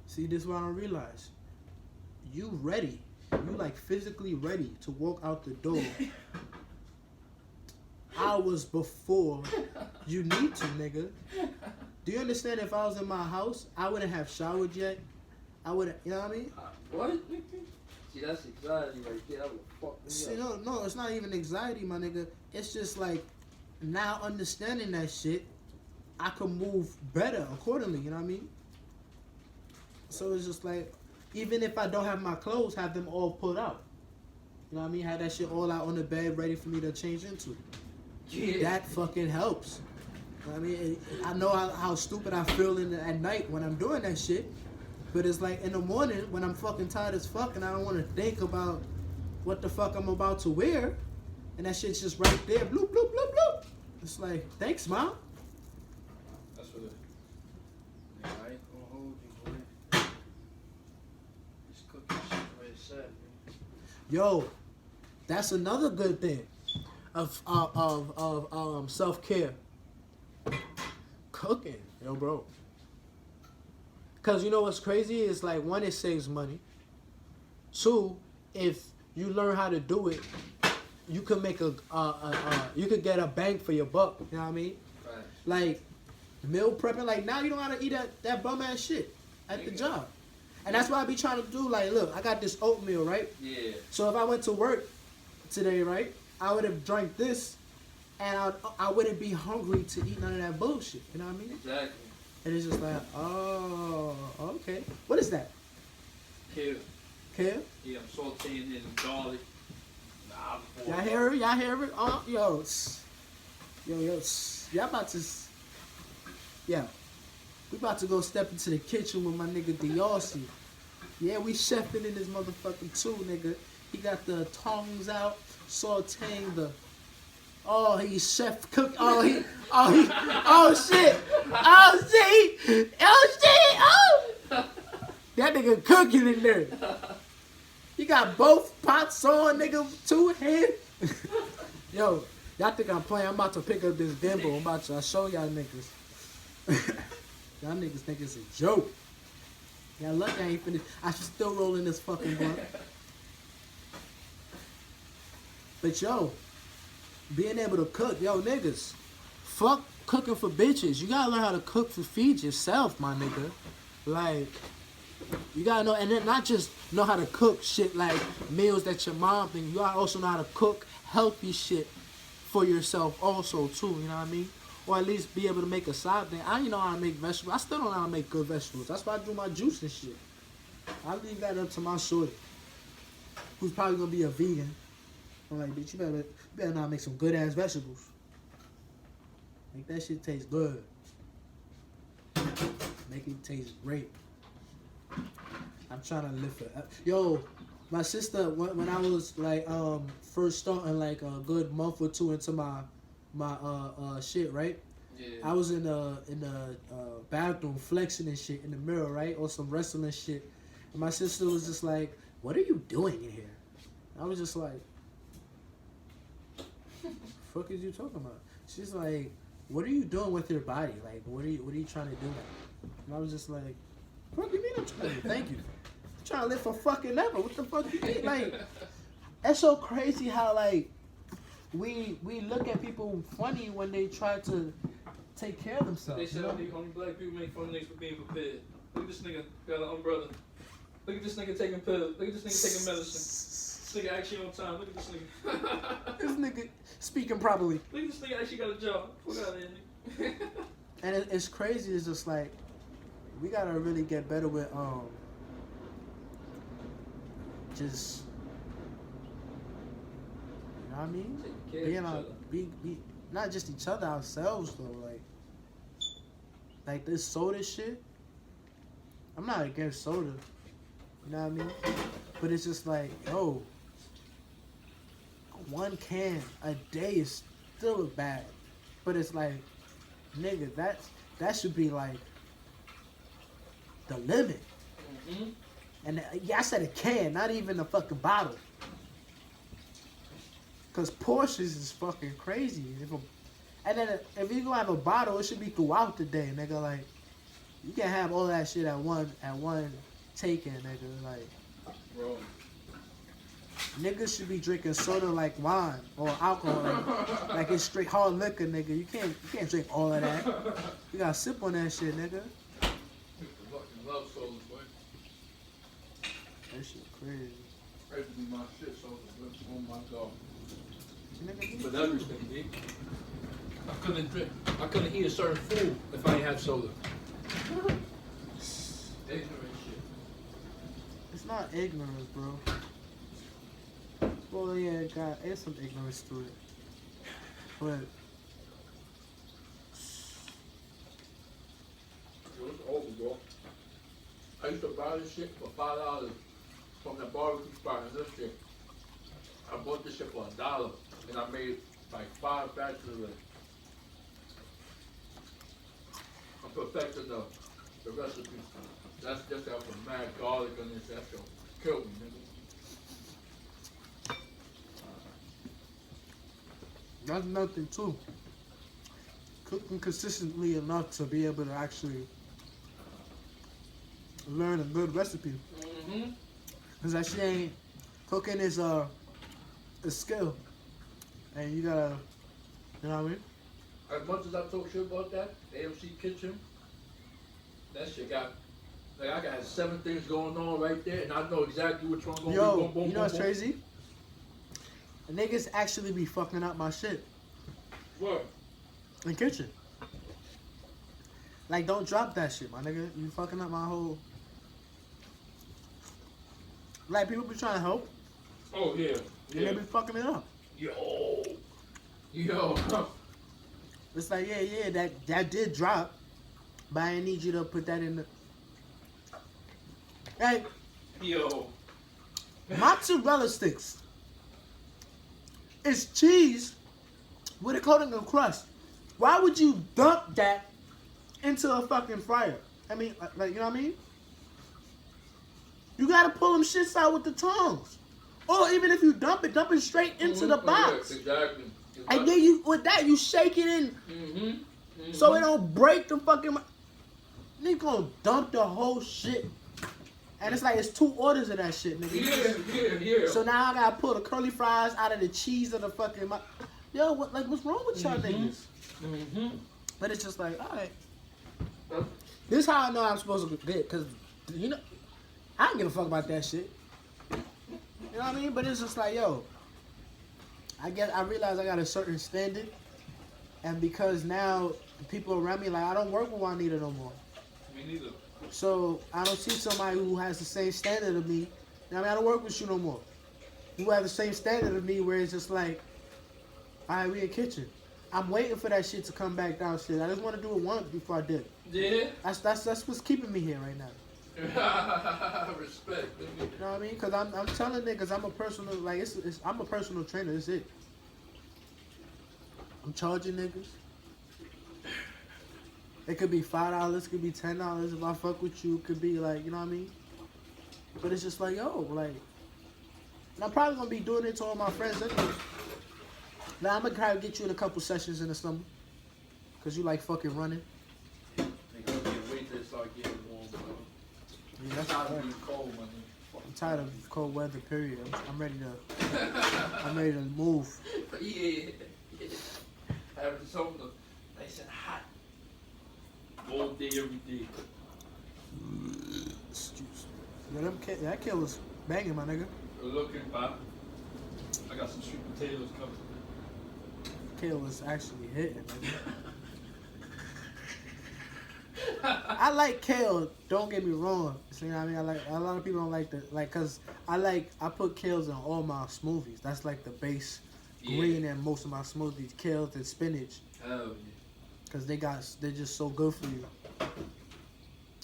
See, this is what I don't realize. You ready. You like physically ready to walk out the door hours before you need to, nigga. Do you understand? If I was in my house, I wouldn't have showered yet. I wouldn't, you know what I mean? What? See, that's anxiety right there. That would fuck me See, up. no, it's not even anxiety, my nigga. It's just like, now understanding that shit, I can move better accordingly, you know what I mean? So it's just like, even if I don't have my clothes, have them all put out. You know what I mean? Have that shit all out on the bed ready for me to change into. Yeah. That fucking helps. You know what I mean? I know how stupid I feel at night when I'm doing that shit. But it's like in the morning when I'm fucking tired as fuck and I don't want to think about what the fuck I'm about to wear. And that shit's just right there. Bloop, bloop, bloop, bloop. It's like, thanks, Mom. That's what it is. Nigga, I ain't gonna hold you, boy. Just cook your shit the way it's set, man. Yo, that's another good thing of self-care. Cooking, yo, bro. Because you know what's crazy is like, one, it saves money. Two, if you learn how to do it, you can make you could get a bang for your buck. You know what I mean? Right. Like meal prepping. Like now you don't gotta eat that bum ass shit at the job, and that's what I be trying to do. Like, look, I got this oatmeal, right? Yeah. So if I went to work today, right, I would have drank this, and I wouldn't be hungry to eat none of that bullshit. You know what I mean? Exactly. And it's just like, oh, okay. What is that? Kale. Kale? Yeah, I'm sauteing it in garlic. Nah, before. Y'all hear it? Y'all hear it? Oh, yo. Y'all about to... Yeah. We about to go step into the kitchen with my nigga Diossi. Yeah, we chefing in this motherfucking too, nigga. He got the tongs out, sauteing the... Oh, he chef cook. Oh shit. That nigga cooking in there. He got both pots on, nigga, 2 hands. Yo, y'all think I'm playing? I'm about to pick up this dimple. I'm about to show y'all niggas. Y'all niggas think it's a joke. Y'all lucky I ain't finished. I should still rolling this fucking blunt. But yo, being able to cook, yo, niggas, fuck cooking for bitches. You gotta learn how to cook to feed yourself, my nigga. Like, you gotta know, and then not just know how to cook shit like meals that your mom thinks. You gotta also know how to cook healthy shit for yourself also too. You know what I mean? Or at least be able to make a side thing. I don't know how to make vegetables. I still don't know how to make good vegetables. That's why I do my juice and shit. I leave that up to my shorty, who's probably gonna be a vegan. I'm like, bitch, you better not make some good ass vegetables. Make that shit taste good. Make it taste great. I'm trying to live for. Yo, my sister, when I was like first starting like a good month or two into my shit, right? Yeah. I was in the bathroom flexing and shit in the mirror, right, or some wrestling shit, and my sister was just like, "What are you doing in here?" I was just like, "Fuck is you talking about?" She's like, "What are you doing with your body? Like, what are you trying to do?" And I was just like, "What do you mean I'm trying to do? Thank you. I'm trying to live for fucking ever. What the fuck you mean? Like, that's so crazy how like we look at people funny when they try to take care of They themselves. said You know? only black people make fun of niggas for being prepared. Look at this nigga got an umbrella. Look at this nigga taking pills. Look at this nigga taking medicine. This nigga actually on time. Look at this nigga. This nigga speaking properly. Look at this nigga actually got a job. Fuck out of here, nigga. And it's crazy. It's just like we gotta really get better with just you know what I mean? Taking care of Being each other. be not just each other, ourselves though. Like this soda shit. I'm not against soda. You know what I mean? But it's just like, yo, one can a day is still bad. But it's like, nigga, that should be like the limit. Mm-hmm. And yeah, I said a can, not even a fucking bottle. Cause portions is fucking crazy. And then if you gonna have a bottle, it should be throughout the day, nigga. Like, you can't have all that shit at one taking, nigga. Like, Bro. niggas should be drinking soda like wine or alcohol, like it's straight hard liquor, nigga. You can't drink all of that. You gotta sip on that shit, nigga. Fucking love sodas, boy. That shit crazy. That used to be my shit, sodas. Oh my god. Nigga, But everything, B. I couldn't eat a certain food if I ain't have soda. Ignorant shit. it's not ignorance, bro. Well, yeah, there's some ignorance to it. But It was over, bro. I used to buy this shit for $5 from the barbecue spot and this shit. I bought this shit for $1 and I made like 5 batches of it. I'm perfecting the recipe. That's just got some mad garlic on this. That shit killed me, nigga. that's nothing too. Cooking consistently enough to be able to actually learn a good recipe. Mm-hmm. Cause that shit ain't cooking is a skill, and you gotta, you know what I mean? As much as I talk shit about that, AMC Kitchen, that shit got, like I got 7 things going on right there, and I know exactly which one going to be. Yo, Boom, boom, you know what's boom, crazy? The niggas actually be fucking up my shit What? in kitchen. Like, don't drop that shit, my nigga. You fucking up my whole. Like, people be trying to help, Oh yeah, and yeah. they be fucking it up. Yo. It's like, yeah, that did drop, but I need you to put that in the. Hey, Yo. mozzarella sticks. It's cheese with a coating of crust. Why would you dump that into a fucking fryer? I mean, like, you know what I mean? You gotta pull them shits out with the tongs. Or even if you dump it straight into the box. Exactly. And then you, with that, you shake it in Mm-hmm. so it don't break the fucking. Nigga gonna dump the whole shit. And it's like, it's 2 orders of that shit, nigga. Yeah. So now I gotta pull the curly fries out of the cheese of the fucking. Yo, what's wrong with y'all niggas? Mm-hmm. But it's just like, alright. This is how I know I'm supposed to get, because, you know, I don't give a fuck about that shit. You know what I mean? But it's just like, yo, I realize I got a certain standard, and because now people around me, like, I don't work with Juanita no more. Me neither. So I don't see somebody who has the same standard of me. I mean, I don't work with you no more. You have the same standard of me where it's just like, alright, we in kitchen. I'm waiting for that shit to come back down shit. I just want to do it once before I did. Yeah. That's what's keeping me here right now. Respect. You know what I mean? Because I'm telling niggas I'm a personal, like, I'm a personal trainer. That's it. I'm charging niggas. It could be $5, it could be $10. If I fuck with you, it could be like, you know what I mean? But it's just like, yo, like, and I'm probably gonna be doing it to all my friends anyway. Now I'm gonna try to get you in a couple sessions in the summer, cause you like fucking running. They gonna get wait till it start getting warm, bro. Yeah, that's It's not right. being cold, my nigga. I'm tired of cold weather. Period. I'm ready to move. Yeah. Having something nice and hot. All day, every day. Yeah, that killer's banging, my nigga. Good looking, Bob. I got some sweet potatoes coming. Kale was actually hitting. I like kale. Don't get me wrong. See what I mean? I like a lot of people don't like the cause I put kales in all my smoothies. That's like the base green in most of my smoothies. Kales and spinach. Oh yeah. Cause they're just so good for you.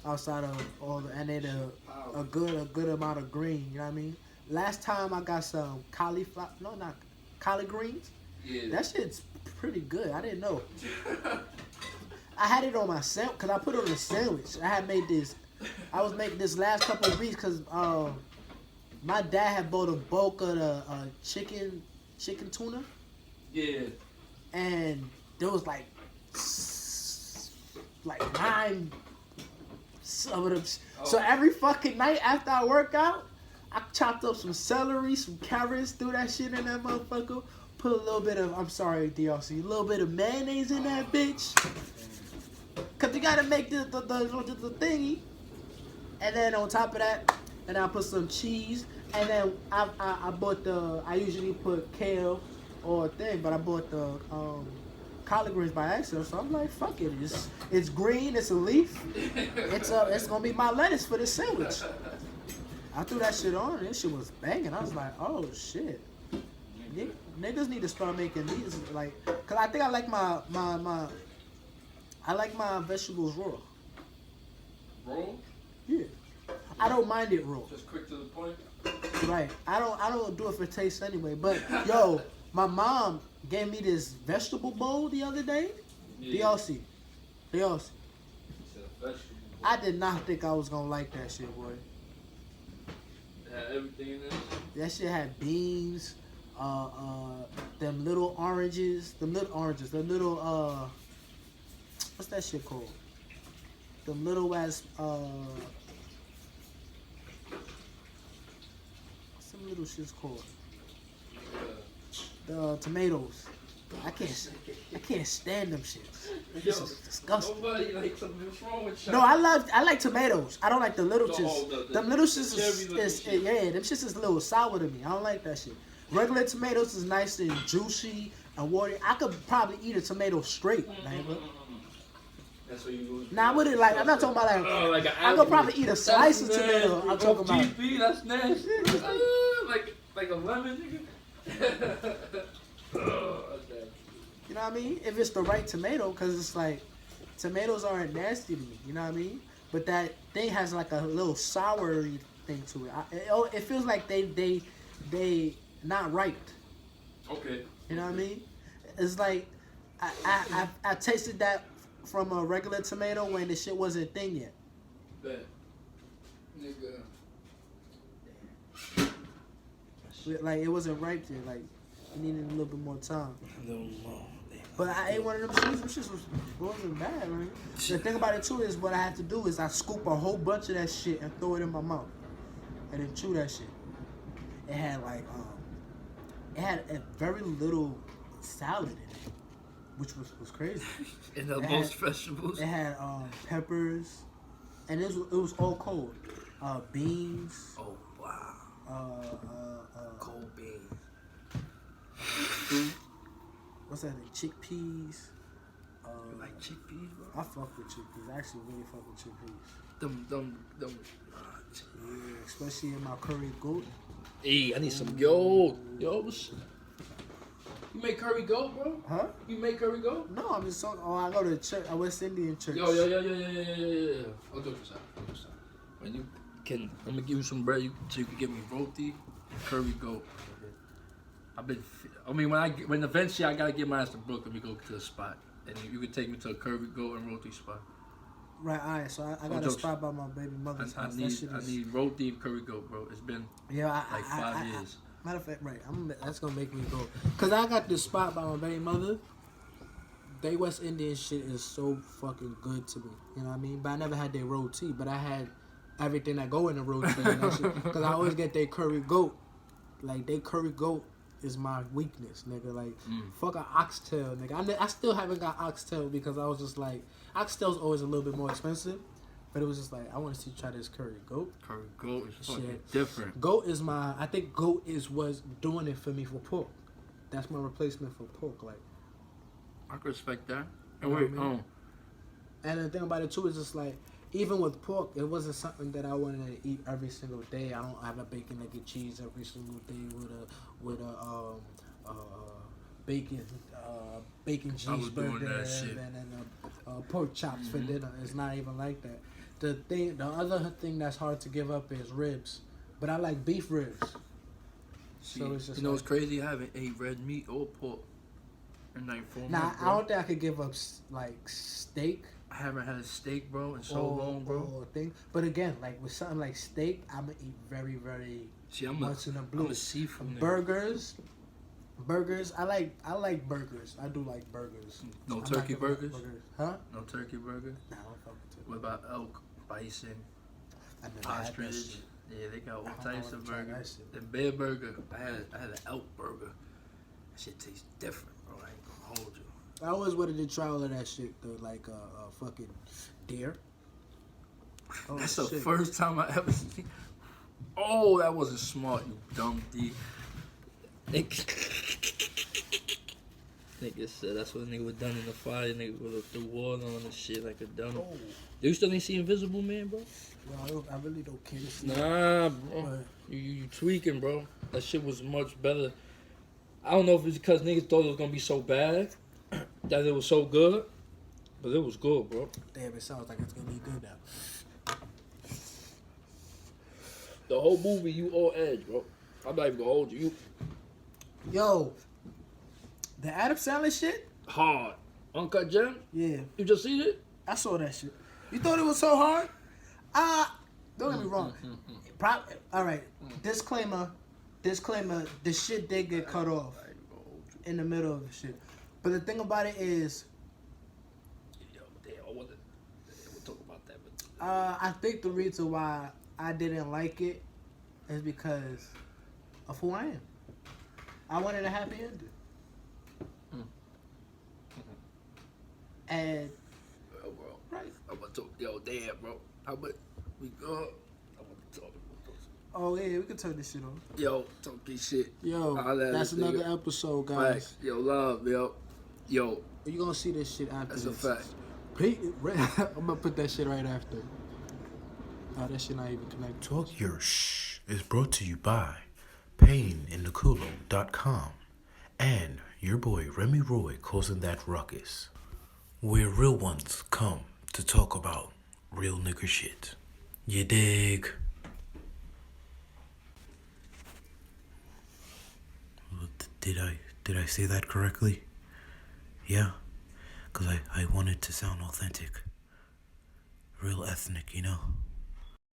Outside of all the and they a good amount of green. You know what I mean? Last time I got some cauliflower. No, not collard greens. Yeah. That shit's pretty good. I didn't know. I had it on my sandwich because I put it on a sandwich. I was making this last couple of weeks because my dad had bought a bulk of the chicken tuna. Yeah. And there was like 9 of them. Oh. So every fucking night after I work out, I chopped up some celery, some carrots, threw that shit in that motherfucker. Put a little bit of, I'm sorry, DRC, a little bit of mayonnaise in that bitch. Cause you gotta make the thingy. And then on top of that, and I put some cheese. And then I bought I usually put kale or a thing, but I bought the collard greens by accident. So I'm like, fuck it. It's green, it's a leaf. It's gonna be my lettuce for this sandwich. I threw that shit on and this shit was banging. I was like, oh shit. Niggas need to start making these cause I think I like my vegetables raw. Raw? Yeah. I don't mind it raw. Just quick to the point. Right. I don't do it for taste anyway. But yo, my mom gave me this vegetable bowl the other day. Yeah. DLC. It's a vegetable. I did not think I was gonna like that shit, boy. Had everything in there. That shit had beans, them little oranges, the little what's that shit called? Them little ass what's some little shits called? The tomatoes. I can't stand them shits. This is disgusting. Nobody likes something. What's wrong with you? No, I like tomatoes. I don't like the little No, shits. the Them little shits cherry is looking shit. yeah, them shits is a little sour to me. I don't like that shit. Regular tomatoes is nice and juicy and watery. I could probably eat a tomato straight, man. That's what you lose. Nah, I wouldn't like. I'm not talking about Like an I could probably eat a slice of tomato. I'm talking about. GP, that's nasty. like a lemon, nigga. Oh, that's nasty. You know what I mean? If it's the right tomato, because it's like tomatoes aren't nasty to me. You know what I mean? But that thing has like a little soury thing to it. It feels like they not ripe. Okay. You know what I mean? It's like I tasted that from a regular tomato when the shit wasn't a thing yet. Bet. Nigga. Like it wasn't ripe yet. Like it needed a little bit more time. No more. But I ate one of them shits. Them shits wasn't bad, man. The thing about it too is what I have to do is I scoop a whole bunch of that shit and throw it in my mouth, and then chew that shit. It had it had a very little salad in it, which was crazy. And the It most had- vegetables. It had peppers, and it was all cold. Beans. Oh wow. Cold beans. What's that? Chickpeas. You like chickpeas, bro? I fuck with chickpeas. I actually really fuck with chickpeas. Them. Yeah, especially in my curry goat. Hey, I need some yo. What's you make curry goat, bro? Huh? You make curry goat? No, I'm just talking. Oh, I go to church, a West Indian church. Yeah. I'll do it for some. When you can, I'm gonna give you some bread so you can give me roti, curry goat. When eventually I gotta get my ass to Brooklyn, we go to the spot, and you can take me to a curry goat and roti spot. Right, alright. So I got a jokes. spot by my baby mother's I house. need roti and curry goat, bro. It's been Yeah, like 5 years. Matter of fact, right. That's gonna make me go. Cause I got this spot by my baby mother. They West Indian shit is so fucking good to me. You know what I mean? But I never had their roti. But I had everything that go in the roast beef. Because I always get their curry goat. Like, they curry goat is my weakness, nigga. Like, fuck an oxtail, nigga. I still haven't got oxtail because I was just like, oxtail's always a little bit more expensive. But it was just like, I want to try this curry goat. Curry goat is fucking Shit. different. Goat is I think goat is what's doing it for me for pork. That's my replacement for pork. Like, I can respect that. You And know wait, what I mean? And the thing about it too is just like, even with pork, it wasn't something that I wanted to eat every single day. I don't have a bacon, egg, and cheese every single day with a bacon doing that cheeseburger shit. and pork chops for dinner. It's not even like that. The other thing that's hard to give up is ribs, but I like beef ribs. See, So it's just you know like- what's crazy? I haven't ate red meat or pork in like 4 Nah, months, I bro. don't think I could give up like steak. I haven't had a steak, bro, in so long, bro. Or thing. But again, like with something like steak, I'm gonna eat very, very See, I'm much in the blue. a seafood nigga. Burgers. I like burgers. I do like burgers. No I'm not turkey giving up burgers? Huh? No turkey burger. Nah, I don't fuck with turkey. What about elk, bison, I never had that ostrich? shit. Yeah, they got all I types wanna of try that burgers. shit. The bear burger, I had an elk burger. That shit tastes different, bro. I ain't gonna hold you. I always wanted to try all of that shit though, like fucking deer. Oh, That's the shit. first time I ever seen. Oh, that wasn't smart, you dumb D. Nigga said that's what a nigga was done in the fire. Nigga would have threw water on and shit like a dumb. Oh, You still ain't see Invisible Man, bro? well, I really don't care to see. Nah, bro. But You tweaking, bro. That shit was much better. I don't know if it's because niggas thought it was gonna be so bad that it was so good, but it was good, bro. damn, it sounds like it's gonna be good now. The whole movie, you all edge, bro. I'm not even gonna hold you. You Yo, the Adam Sandler shit. hard. Uncut Gem, Yeah, you just seen it? I saw that shit. You thought it was so hard? Don't get me wrong. All right. Disclaimer. The shit did get cut off in the middle of the shit. But the thing about it is, Yo, damn, we'll talk about that. But I think the reason why I didn't like it is because of who I am. I wanted a happy ending. And bro, right. I'm gonna talk. Yo, damn, bro. How about we go? I'm gonna talk. Oh yeah, we can turn this shit on. Yo, talk this shit. Yo, Holla at that's us, another nigga. episode, guys. Facts. Yo, love, yo. Yo, You're gonna see this shit after that's a this. fact. I'm gonna put that shit right after. Oh, that shit not even connected. Talk Your Shh is brought to you by PainInTheCulo.com and your boy Remy Roy causing that ruckus, where real ones come to talk about real nigger shit. You dig? Did I say that correctly? Yeah, because I wanted to sound authentic, real ethnic, you know.